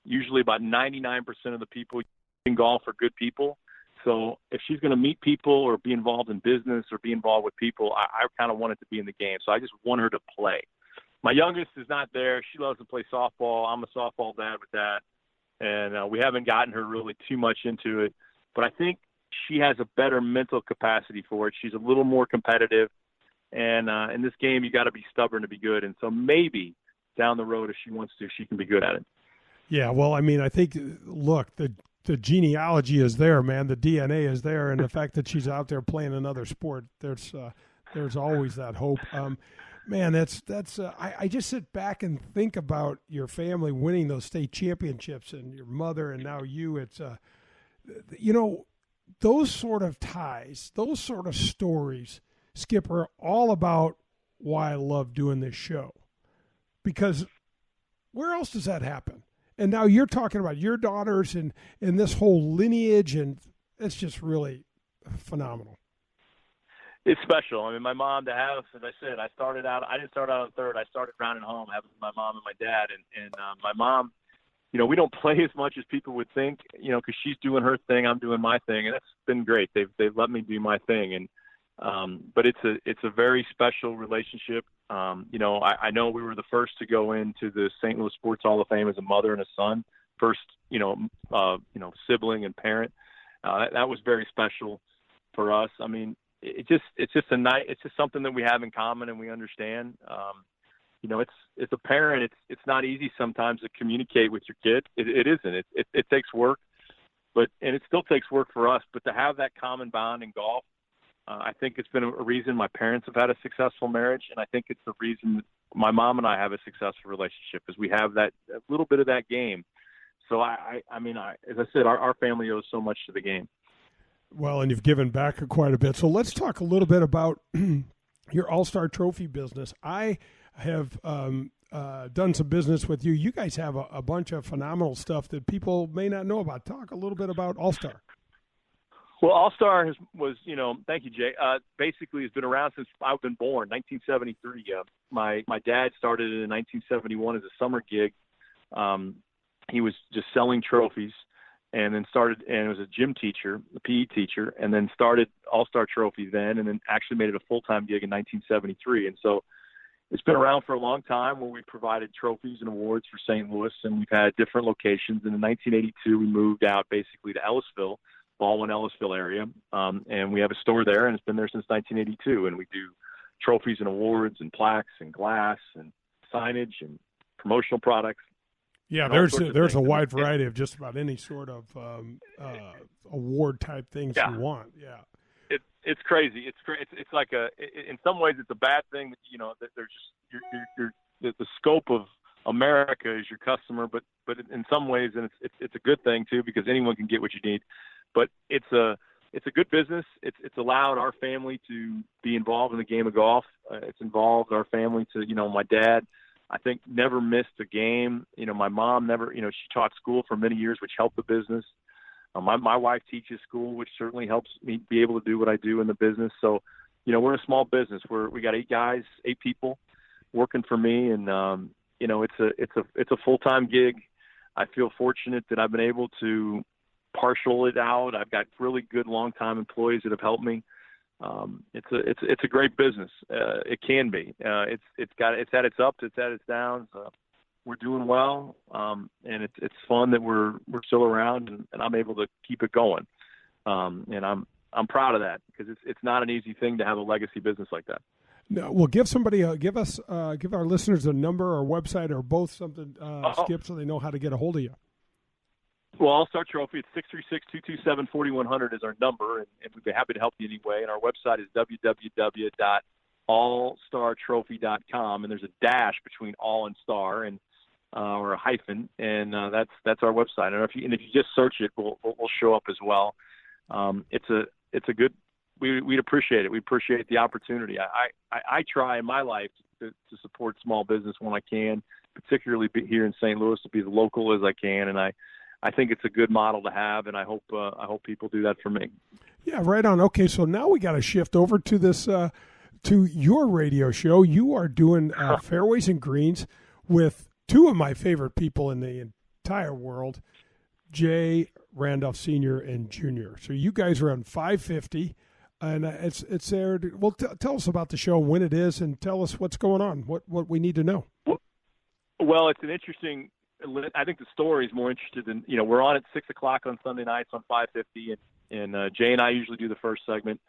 Usually about 99% of the people in golf are good people. So if she's going to meet people or be involved in business or be involved with people, I kind of want it to be in the game. So I just want her to play. My youngest is not there. She loves to play softball. I'm a softball dad with that. And we haven't gotten her really too much into it. But I think she has a better mental capacity for it. She's a little more competitive. And in this game, you got to be stubborn to be good. And so maybe down the road, if she wants to, she can be good at it. Yeah, well, I mean, I think, look, the genealogy is there, man. The DNA is there, and the fact that she's out there playing another sport, there's always that hope. Man, I just sit back and think about your family winning those state championships, and your mother, and now you. It's those sort of ties, those sort of stories, Skip, are all about why I love doing this show, because where else does that happen? And now you're talking about your daughters and this whole lineage, and it's just really phenomenal. It's special. I mean, my mom, to have, as I said, I didn't start out on third. I started rounding home, having my mom and my dad. And my mom, we don't play as much as people would think, because she's doing her thing, I'm doing my thing, and that's been great. They've let me do my thing. And but it's a very special relationship. I know we were the first to go into the St. Louis Sports Hall of Fame as a mother and a son, first, sibling and parent. That was very special for us. I mean, it's just something that we have in common and we understand. As a parent, it's not easy sometimes to communicate with your kid. It isn't. It takes work, and it still takes work for us. But to have that common bond in golf, I think it's been a reason my parents have had a successful marriage, and I think it's the reason my mom and I have a successful relationship, is we have that a little bit of that game. So I mean, as I said, our family owes so much to the game. Well, and you've given back quite a bit. So let's talk a little bit about your All-Star Trophy business. I have done some business with you. You guys have a bunch of phenomenal stuff that people may not know about. Talk a little bit about All-Star. Well, All-Star was, thank you, Jay. Basically, has been around since I've been born, 1973. My dad started it in 1971 as a summer gig. He was just selling trophies, and then it was a gym teacher, a PE teacher, and then started All-Star Trophy then, and then actually made it a full-time gig in 1973. And so it's been around for a long time, where we provided trophies and awards for St. Louis, and we've had different locations. And in 1982, we moved out basically to Ellisville, Baldwin-Ellisville area, and we have a store there, and it's been there since 1982. And we do trophies and awards and plaques and glass and signage and promotional products. Yeah, there's a wide variety of just about any sort of award type things you want. Yeah, it's crazy. It's like in some ways it's a bad thing that there's just the scope of America is your customer, but in some ways, and it's a good thing too, because anyone can get what you need. But it's a good business. It's allowed our family to be involved in the game of golf. It's involved our family to, my dad, I think, never missed a game. My mom never, she taught school for many years, which helped the business. My wife teaches school, which certainly helps me be able to do what I do in the business. So, we're a small business. We got 8 people working for me, and it's a full-time gig. I feel fortunate that I've been able to partial it out. I've got really good long-time employees that have helped me. It's a great business. It can be. It's had its ups, it's had its downs. We're doing well, and it's fun that we're still around, and I'm able to keep it going. And I'm proud of that, because it's not an easy thing to have a legacy business like that. No, well, give our listeners a number or website or both something, Skip, so they know how to get a hold of you. Well, All-Star Trophy, it's 636-227-4100 is our number, and we'd be happy to help you anyway. And our website is www.allstartrophy.com, and there's a dash between all and star, and or a hyphen, and that's our website. And if you just search it, we'll show up as well. It's a good. We'd appreciate it. We appreciate the opportunity. I try in my life to support small business when I can, particularly here in St. Louis, to be as local as I can, and I think it's a good model to have, and I hope people do that for me. Yeah, right on. Okay, so now we got to shift over to this to your radio show. You are doing Fairways and Greens with two of my favorite people in the entire world, Jay Randolph Sr. and Jr. So you guys are on 550, and it's there. Well, tell us about the show, when it is, and tell us what's going on, what we need to know. Well, it's an interesting. I think the story is more interested in, we're on at 6:00 on Sunday nights on 550, and Jay and I usually do the first segment.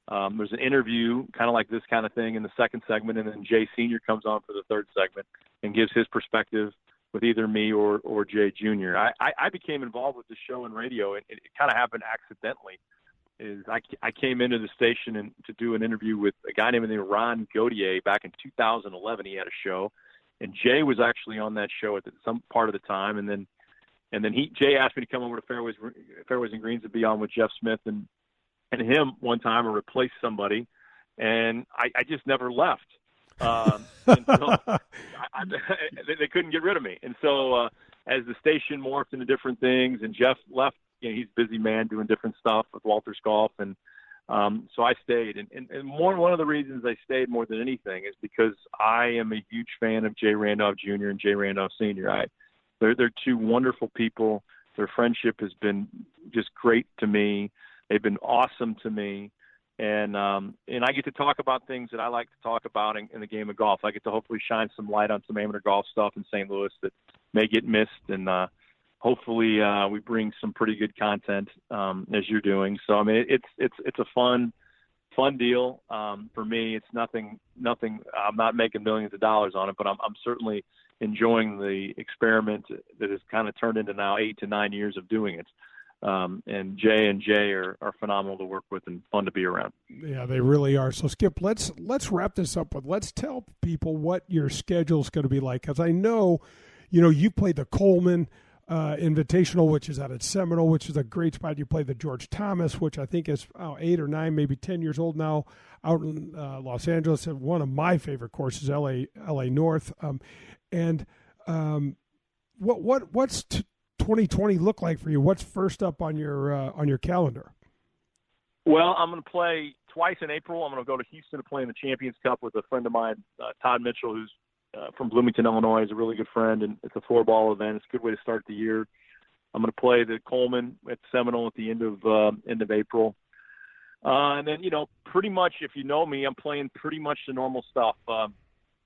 There's an interview, kind of like this kind of thing, in the second segment, and then Jay Sr. comes on for the third segment and gives his perspective with either me or Jay Jr. I became involved with the show in radio, and it kind of happened accidentally. I came into the station and to do an interview with a guy named Ron Gautier back in 2011. He had a show. And Jay was actually on that show at some part of the time, and then Jay asked me to come over to Fairways and Greens to be on with Jeff Smith and him one time, or replace somebody, and I just never left. And so they couldn't get rid of me, and so as the station morphed into different things, and Jeff left, he's a busy man doing different stuff with Walters Golf, and So I stayed. And one of the reasons I stayed more than anything is because I am a huge fan of Jay Randolph Jr. and Jay Randolph Sr. They're two wonderful people. Their friendship has been just great to me. They've been awesome to me. And I get to talk about things that I like to talk about in the game of golf. I get to hopefully shine some light on some amateur golf stuff in St. Louis that may get missed, and hopefully we bring some pretty good content as you're doing. So I mean, it's a fun deal for me. It's nothing. I'm not making millions of dollars on it, but I'm certainly enjoying the experiment that has kind of turned into now 8 to 9 years of doing it. And Jay are phenomenal to work with and fun to be around. Yeah, they really are. So, Skip, let's wrap this up with, let's tell people what your schedule is going to be like. Because I know, you played the Coleman Invitational, which is out at Seminole, which is a great spot. You play the George Thomas, which I think is 8 or 9, maybe 10 years old now, out in Los Angeles. And one of my favorite courses, LA North. What's 2020 look like for you? What's first up on your calendar? Well, I'm going to play twice in April. I'm going to go to Houston to play in the Champions Cup with a friend of mine, Todd Mitchell, who's from Bloomington, Illinois. He's a really good friend, and it's a 4-ball event. It's a good way to start the year. I'm going to play the Coleman at Seminole at the end of April. And then, pretty much, if you know me, I'm playing pretty much the normal stuff.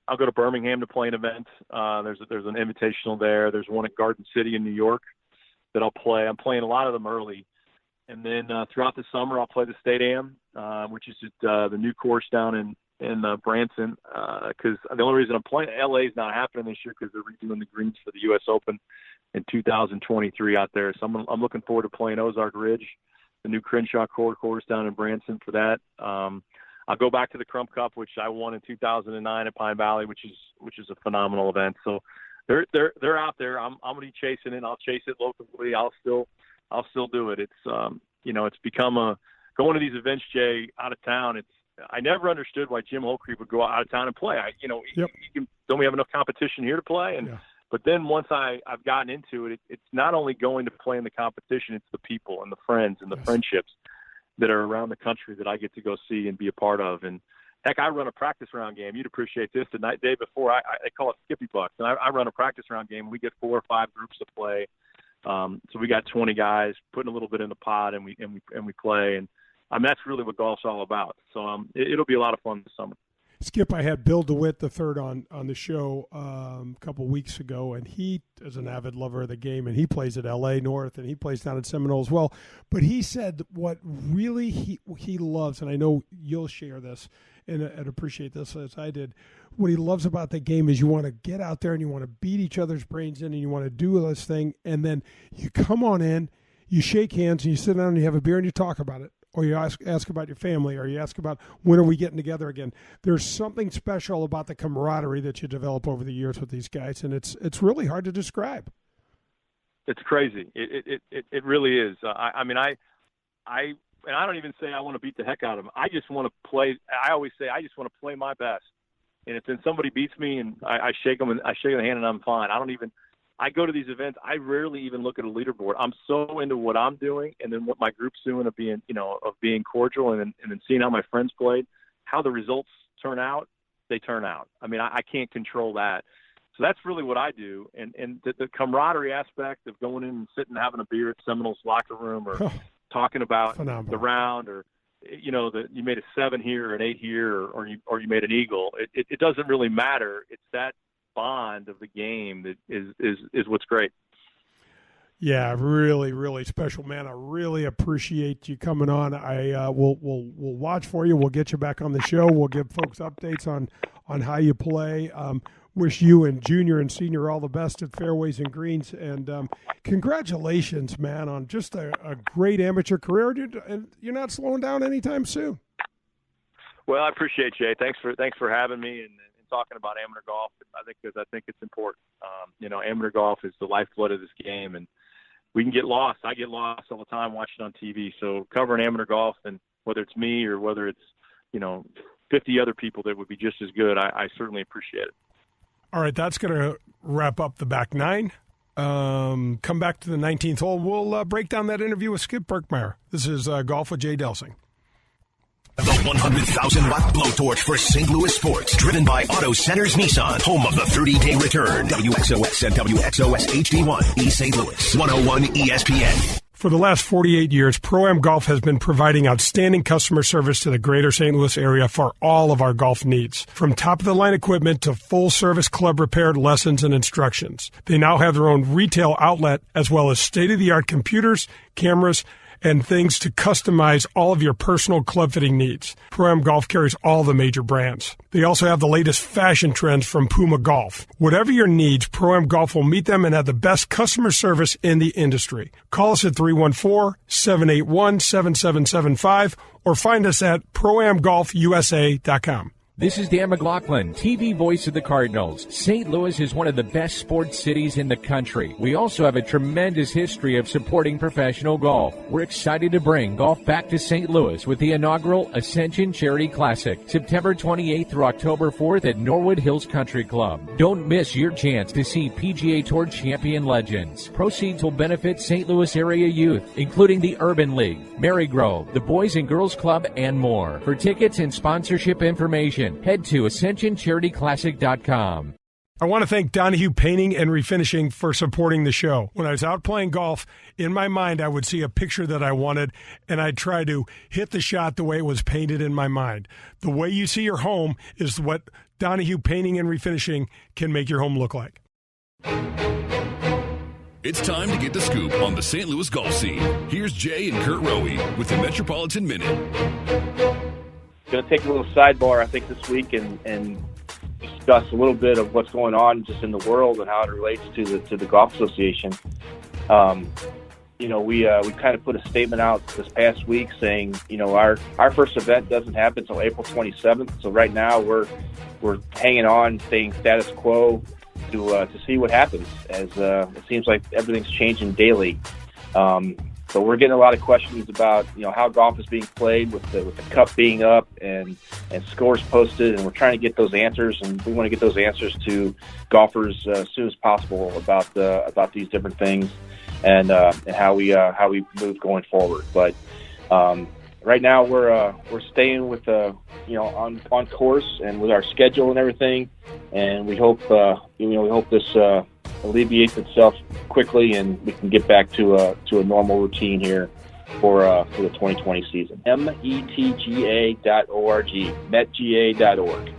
I'll go to Birmingham to play an event. There's an invitational there. There's one at Garden City in New York that I'll play. I'm playing a lot of them early. And then throughout the summer, I'll play the State Am, which is at the new course down in Branson. Because the only reason I'm playing, LA is not happening this year because they're redoing the greens for the U.S. Open in 2023 out there. So I'm looking forward to playing Ozark Ridge, the new Crenshaw course down in Branson for that. I'll go back to the Crump Cup, which I won in 2009 at Pine Valley, which is a phenomenal event. So they're out there. I'm going to be chasing it. I'll chase it locally. I'll still do it. It's it's become going to these events, Jay, out of town. I never understood why Jim Holcree would go out of town and play. Don't we have enough competition here to play? But then once I've gotten into it, it's not only going to play in the competition, it's the people and the friends and the friendships that are around the country that I get to go see and be a part of. And heck, I run a practice round game. You'd appreciate this. The day before, I call it Skippy Bucks, and I run a practice round game. We get 4 or 5 groups to play. So we got 20 guys putting a little bit in the pot, and we play. And I mean, that's really what golf's all about. So it'll be a lot of fun this summer. Skip, I had Bill DeWitt III on the show a couple weeks ago, and he is an avid lover of the game, and he plays at LA North, and he plays down at Seminole as well. But he said what really he loves, and I know you'll share this and appreciate this as I did, what he loves about the game is you want to get out there and you want to beat each other's brains in and you want to do this thing, and then you come on in, you shake hands, and you sit down and you have a beer and you talk about it. Or you ask about your family, or you ask about when are we getting together again. There's something special about the camaraderie that you develop over the years with these guys, and it's really hard to describe. It's crazy. It really is. I don't even say I want to beat the heck out of them. I just want to play. I always say I just want to play my best. And if then somebody beats me and I shake them and I shake their hand and I'm fine. I go to these events. I rarely even look at a leaderboard. I'm so into what I'm doing, and then what my group's doing of being cordial, and then seeing how my friends played, how the results turn out. They turn out. I mean, I can't control that. So that's really what I do. And the camaraderie aspect of going in and sitting and having a beer at Seminole's locker room, or talking about the round, or that you made a 7 here or an 8 here, or you made an eagle. It doesn't really matter. It's that bond of the game that is what's great. Yeah, really, really special, man. I really appreciate you coming on. We'll watch for you. We'll get you back on the show. We'll give folks updates on how you play. Wish you and junior and senior all the best at Fairways and Greens, and congratulations, man, on just a great amateur career. And you're not slowing down anytime soon. Well, I appreciate you. Thanks for having me and talking about amateur golf. I think it's important. Amateur golf is the lifeblood of this game, and we can get lost. I get lost all the time watching on TV. So covering amateur golf, and whether it's me or whether it's 50 other people that would be just as good, I certainly appreciate it. All right, that's going to wrap up the back nine. Come back to the 19th hole. We'll break down that interview with Skip Berkmeyer. This is Golf with Jay Delsing. The 100,000-watt blowtorch for St. Louis sports, driven by Auto Centers Nissan, home of the 30-day return. WXOS and WXOS HD1, East St. Louis, 101 ESPN. For the last 48 years, Pro-Am Golf has been providing outstanding customer service to the greater St. Louis area for all of our golf needs. From top-of-the-line equipment to full-service club repair lessons and instructions. They now have their own retail outlet as well as state-of-the-art computers, cameras, and things to customize all of your personal club fitting needs. Pro-Am Golf carries all the major brands. They also have the latest fashion trends from Puma Golf. Whatever your needs, Pro-Am Golf will meet them and have the best customer service in the industry. Call us at 314-781-7775 or find us at proamgolfusa.com. This is Dan McLaughlin, TV voice of the Cardinals. St. Louis is one of the best sports cities in the country. We also have a tremendous history of supporting professional golf. We're excited to bring golf back to St. Louis with the inaugural Ascension Charity Classic, September 28th through October 4th at Norwood Hills Country Club. Don't miss your chance to see PGA Tour champion legends. Proceeds will benefit St. Louis area youth, including the Urban League, Marygrove, the Boys and Girls Club, and more. For tickets and sponsorship information, head to AscensionCharityClassic.com. I want to thank Donahue Painting and Refinishing for supporting the show. When I was out playing golf, in my mind I would see a picture that I wanted, and I'd try to hit the shot the way it was painted in my mind. The way you see your home is what Donahue Painting and Refinishing can make your home look like. It's time to get the scoop on the St. Louis golf scene. Here's Jay and Kurt Rowe with the Metropolitan Minute. Going to take a little sidebar, I think, this week and discuss a little bit of what's going on just in the world and how it relates to the Golf Association. We kind of put a statement out this past week saying, our first event doesn't happen until April 27th. So right now we're hanging on, staying status quo to see what happens, as it seems like everything's changing daily. But we're getting a lot of questions about, how golf is being played with the cup being up and scores posted, and we're trying to get those answers, and we want to get those answers to golfers as soon as possible about these different things and how we move going forward. But right now we're staying with on course and with our schedule and everything, and we hope this alleviates itself quickly and we can get back to a normal routine here for the 2020 season. metga.org, metga.org.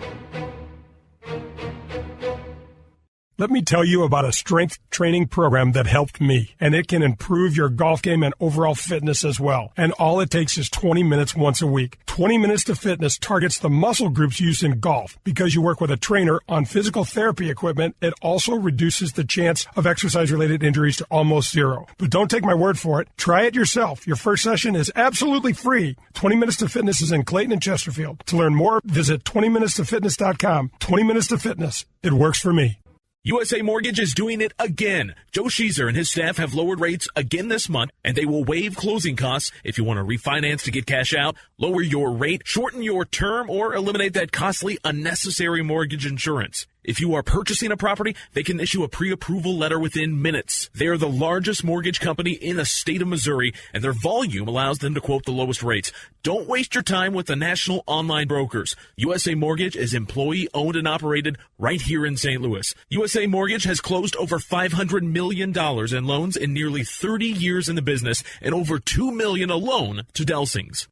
Let me tell you about a strength training program that helped me, and it can improve your golf game and overall fitness as well. And all it takes is 20 minutes once a week. 20 Minutes to Fitness targets the muscle groups used in golf. Because you work with a trainer on physical therapy equipment, it also reduces the chance of exercise-related injuries to almost zero. But don't take my word for it. Try it yourself. Your first session is absolutely free. 20 Minutes to Fitness is in Clayton and Chesterfield. To learn more, visit 20minutestofitness.com. 20 Minutes to Fitness. It works for me. USA Mortgage is doing it again. Joe Sheezer and his staff have lowered rates again this month, and they will waive closing costs if you want to refinance to get cash out, lower your rate, shorten your term, or eliminate that costly, unnecessary mortgage insurance. If you are purchasing a property, they can issue a pre-approval letter within minutes. They are the largest mortgage company in the state of Missouri, and their volume allows them to quote the lowest rates. Don't waste your time with the national online brokers. USA Mortgage is employee-owned and operated right here in St. Louis. USA Mortgage has closed over $500 million in loans in nearly 30 years in the business, and over $2 million alone to Delsings.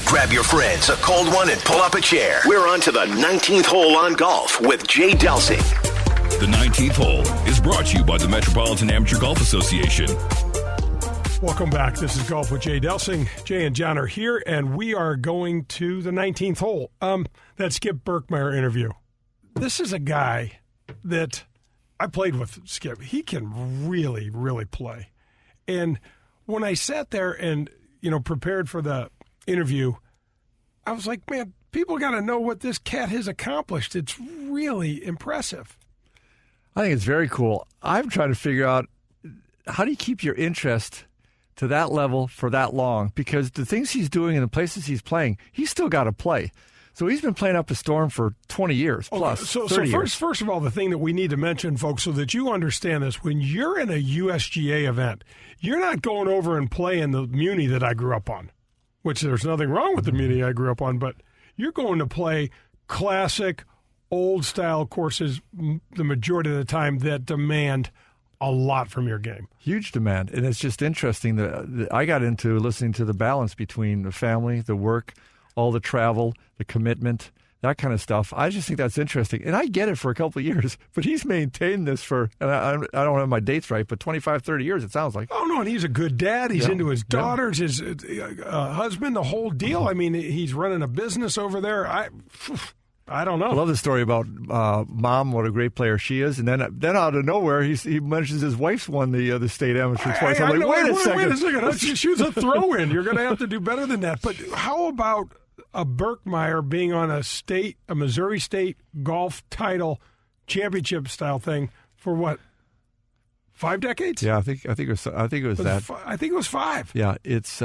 Grab your friends, a cold one, and pull up a chair. We're on to the 19th hole on golf with Jay Delsing. The 19th hole is brought to you by the Metropolitan Amateur Golf Association. Welcome back. This is Golf with Jay Delsing. Jay and John are here, and we are going to the 19th hole. That Skip Berkmeyer interview. This is a guy that I played with, Skip. He can really, really play. And when I sat there and, prepared for the interview, I was like, man, people got to know what this cat has accomplished. It's really impressive. I think it's very cool. I'm trying to figure out, how do you keep your interest to that level for that long? Because the things he's doing and the places he's playing, he's still got to play. So he's been playing up a storm for 20 years plus. So 30 years. First of all, the thing that we need to mention, folks, so that you understand this, when you're in a USGA event, you're not going over and playing the Muni that I grew up on. which there's nothing wrong with the muni I grew up on, but you're going to play classic, old-style courses the majority of the time that demand a lot from your game. Huge demand. And it's just interesting that I got into listening to the balance between the family, the work, all the travel, the commitment, that kind of stuff. I just think that's interesting. And I get it for a couple of years, but he's maintained this for, and I don't have my dates right, but 25, 30 years, it sounds like. Oh, no, and he's a good dad. He's into his daughters, his husband, the whole deal. I mean, he's running a business over there. I don't know. I love the story about Mom, what a great player she is. And then out of nowhere, he mentions his wife's won the state amateur twice. I'm like, wait a second. She was a throw-in. You're going to have to do better than that. But how about a Berkmeyer being on a Missouri State golf title championship style thing for what? 5 decades? Yeah, I think it was that. I think it was 5. Yeah, it's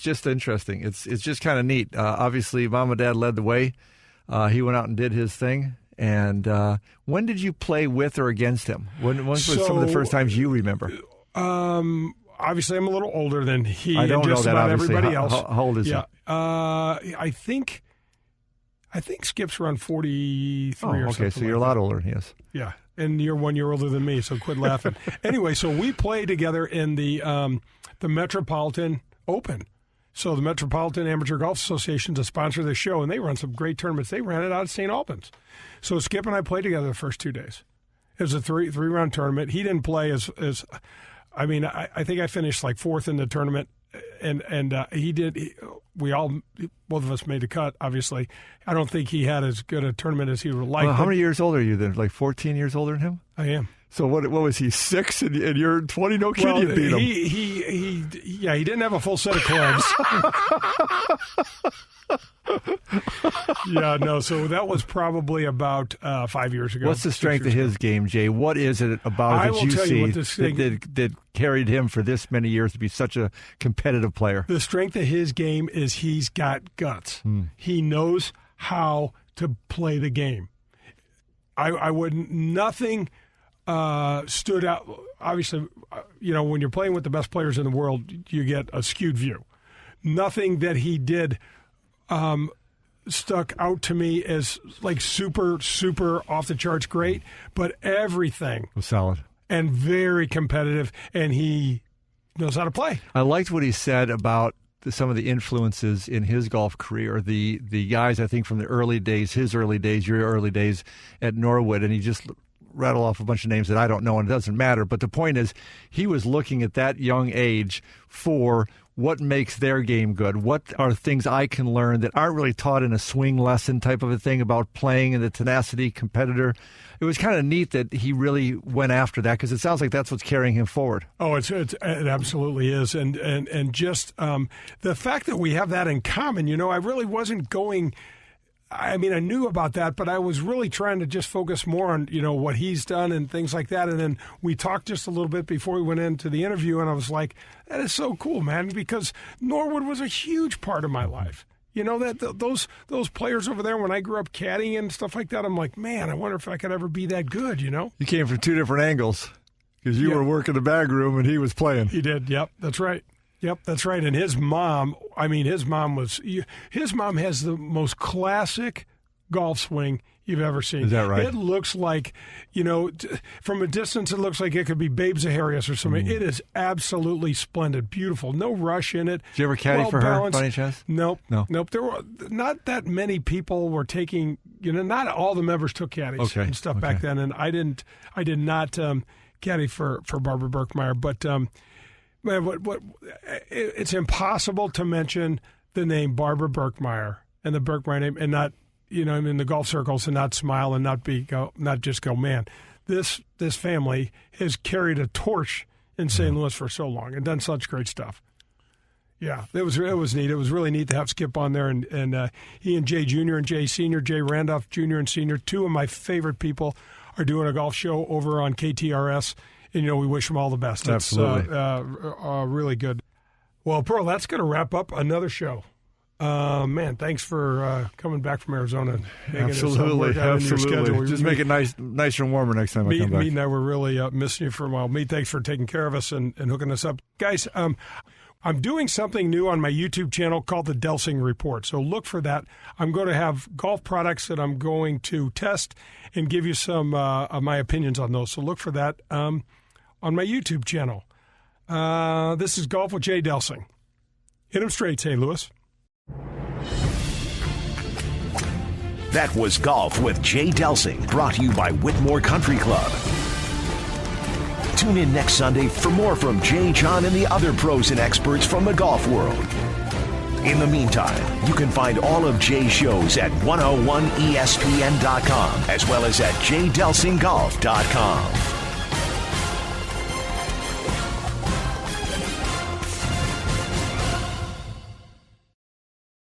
just interesting. It's just kind of neat. Obviously, Mom and Dad led the way. He went out and did his thing. And when did you play with or against him? When was some of the first times you remember? Obviously, I'm a little older than he. I don't and just know that. About obviously, everybody else. How old is he? I think Skip's around 43 or something. Okay, so you're a lot older than he is. Yeah, and you're 1 year older than me, so quit laughing. Anyway, so we played together in the Metropolitan Open. So the Metropolitan Amateur Golf Association is a sponsor of the show, and they run some great tournaments. They ran it out of St. Albans. So Skip and I played together the first 2 days. It was a three-round tournament. He didn't play as I mean, I think I finished like 4th in the tournament, and he did. Both of us made the cut, obviously. I don't think he had as good a tournament as he would like. Well, how many years older are you then? Like 14 years older than him? I am. So what was he, 6 and you're 20? No kidding, you beat him. He didn't have a full set of clubs. Yeah, no, so that was probably about 5 years ago. What's the strength of his game, Jay? What is it about it that you see that carried him for this many years to be such a competitive player? The strength of his game is he's got guts. He knows how to play the game. Nothing stood out. Obviously, when you're playing with the best players in the world, you get a skewed view. Nothing that he did stuck out to me as like super, super off the charts great, but everything was solid and very competitive, and he knows how to play. I liked what he said about some of the influences in his golf career, the guys, I think, from the early days, his early days, your early days at Norwood, and he just rattle off a bunch of names that I don't know, and it doesn't matter. But the point is, he was looking at that young age for what makes their game good. What are things I can learn that aren't really taught in a swing lesson type of a thing about playing and the tenacity competitor? It was kind of neat that he really went after that, because it sounds like that's what's carrying him forward. Oh, it absolutely is. And just the fact that we have that in common, I really wasn't going... I mean, I knew about that, but I was really trying to just focus more on, what he's done and things like that. And then we talked just a little bit before we went into the interview, and I was like, that is so cool, man, because Norwood was a huge part of my life. Those players over there, when I grew up caddying and stuff like that, I'm like, man, I wonder if I could ever be that good, You came from 2 different angles, because you were working the bag room and he was playing. He did, yep, that's right. Yep, that's right. And his mom has the most classic golf swing you've ever seen. Is that right? It looks like, from a distance, it looks like it could be Babe Zaharias or something. It is absolutely splendid, beautiful, no rush in it. Did you ever caddy for her, by any chance? Nope. There were not that many people were taking, not all the members took caddies and stuff back then. And I did not caddy for Barbara Berkmeyer, but... Man, it's impossible to mention the name Barbara Berkmeyer and the Berkmeyer name and not, in the golf circles and not smile and not just go, man, this family has carried a torch in St. Louis for so long and done such great stuff. Yeah, it was neat. It was really neat to have Skip on there, and he and Jay Jr. and Jay Sr., Jay Randolph Jr. and Sr., 2 of my favorite people, are doing a golf show over on KTRS. And, we wish them all the best. Absolutely. It's really good. Well, Pearl, that's going to wrap up another show. Man, thanks for coming back from Arizona. Absolutely. Just make it nicer and warmer next time I come back. Me and I were really missing you for a while. Thanks for taking care of us and hooking us up. Guys, I'm doing something new on my YouTube channel called the Delsing Report. So look for that. I'm going to have golf products that I'm going to test and give you some of my opinions on those. So look for that on my YouTube channel. This is Golf with Jay Delsing. Hit 'em straight, St. Louis. That was Golf with Jay Delsing, brought to you by Whitmore Country Club. Tune in next Sunday for more from Jay, John, and the other pros and experts from the golf world. In the meantime, you can find all of Jay's shows at 101ESPN.com as well as at jdelsinggolf.com.